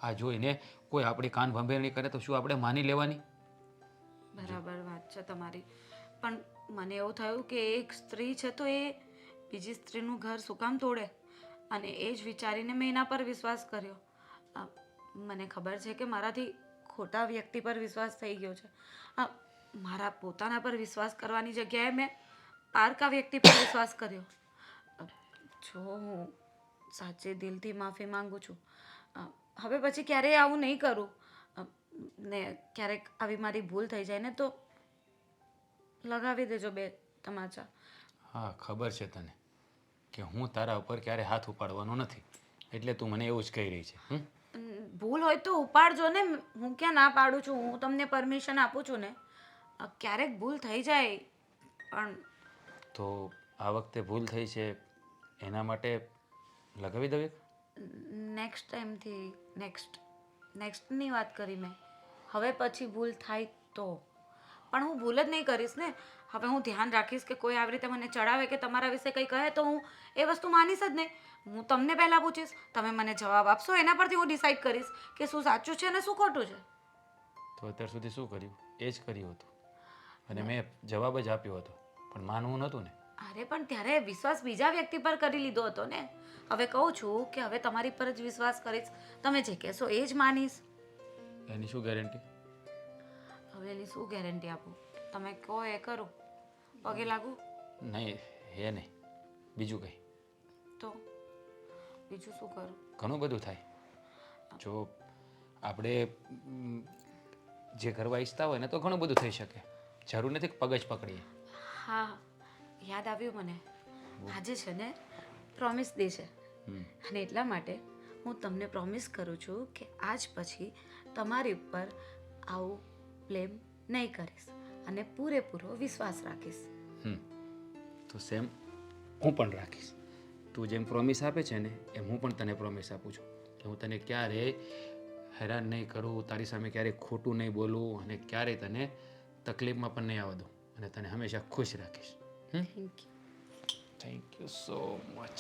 આ જોઈને કોઈ આપણી કાન ભંભેરણી કરે તો શું આપણે માની લેવાની? બરાબર વાત છે તમારી, પણ મને એવું થયું કે એક સ્ત્રી છે તો એ બીજી સ્ત્રીનું ઘર શું કામ તોડે, અને એ જ વિચારીને મેં એના પર વિશ્વાસ કર્યો. મને ખબર છે કે મારાથી ખોટા વ્યક્તિ પર વિશ્વાસ થઈ ગયો છે. મારા પોતાના પર વિશ્વાસ કરવાની જગ્યાએ મેં પારકા વ્યક્તિ પર વિશ્વાસ કર્યો. જો હું સાચે દિલથી માફી માંગુ છું. હવે પછી ક્યારેય આવું નહીં કરું. ને ક્યારેક આવી મારી ભૂલ થઈ જાય ને તો લગાવી દેજો 2 તમાચા. હા, ખબર છે તને કે હું તારા ઉપર ક્યારે હાથ ઉપાડવાનો નથી, એટલે તું મને એવું જ કહી રહી છે. ભૂલ હોય તો ઉપાડજો ને, હું ક્યાં ના પાડું છું, હું તમને પરમિશન આપું છું ને. ક્યારેક ભૂલ થઈ જાય પણ તો આ વખતે ભૂલ થઈ છે એના માટે લગાવી દઉં એક? નેક્સ્ટ ટાઈમથી નેક્સ્ટની વાત કરી મેં. હવે પછી ભૂલ થાય તો પણ હું ભૂલ જ નહીં કરીશ ને. હવે હું ધ્યાન રાખીશ કે કોઈ આવી રીતે મને ચડાવે કે તમારા વિશે કંઈ કહે તો હું એ વસ્તુ માનીશ જ નહીં. હું તમને પહેલાં પૂછીશ, તમે મને જવાબ આપશો, એના પરથી હું ડિસાઈડ કરીશ કે શું સાચું છે અને શું ખોટું છે. તો અત્યાર સુધી શું કર્યું? એ જ કર્યું હતું, અને મેં જવાબ જ આપ્યો હતો, પણ માનવું નહોતું ને. અરે પણ ત્યારે વિશ્વાસ બીજા વ્યક્તિ પર કરી લીધો હતો ને. હવે કહું છું કે હવે તમારી પર જ વિશ્વાસ કરીશ, તમે જે કહેશો એ જ માનીશ. એની શું ગેરંટી? હવે એની શું ગેરંટી આપું? તમે કહો એ કરું, પગે લાગુ નહીં, એ નહીં, બીજું કંઈ. તો બીજું શું કરું? ઘણું બધું થાય. જો આપણે જે કરવા ઈચ્છતા હોય ને તો ઘણું બધું થઈ શકે. જરૂર નથી કે પગ જ પકડીએ. હા, યાદ આવ્યું મને. આજે છે ને પ્રોમિસ ડે છે, અને એટલા માટે હું તમને પ્રોમિસ કરું છું કે આજ પછી તમારી ઉપર આવું બ્લેમ નહીં કરીશ અને પૂરેપૂરો વિશ્વાસ રાખીશ. તો સેમ હું પણ રાખીશ. તું જેમ પ્રોમિસ આપે છે ને એમ હું પણ તને પ્રોમિસ આપું છું કે હું તને ક્યારેય હેરાન નહીં કરું, તારી સામે ક્યારેય ખોટું નહીં બોલું, અને ક્યારેય તને તકલીફમાં પણ નહીં આવવા દઉં, અને તને હંમેશા ખુશ રાખીશ. Thank you. Thank you so much.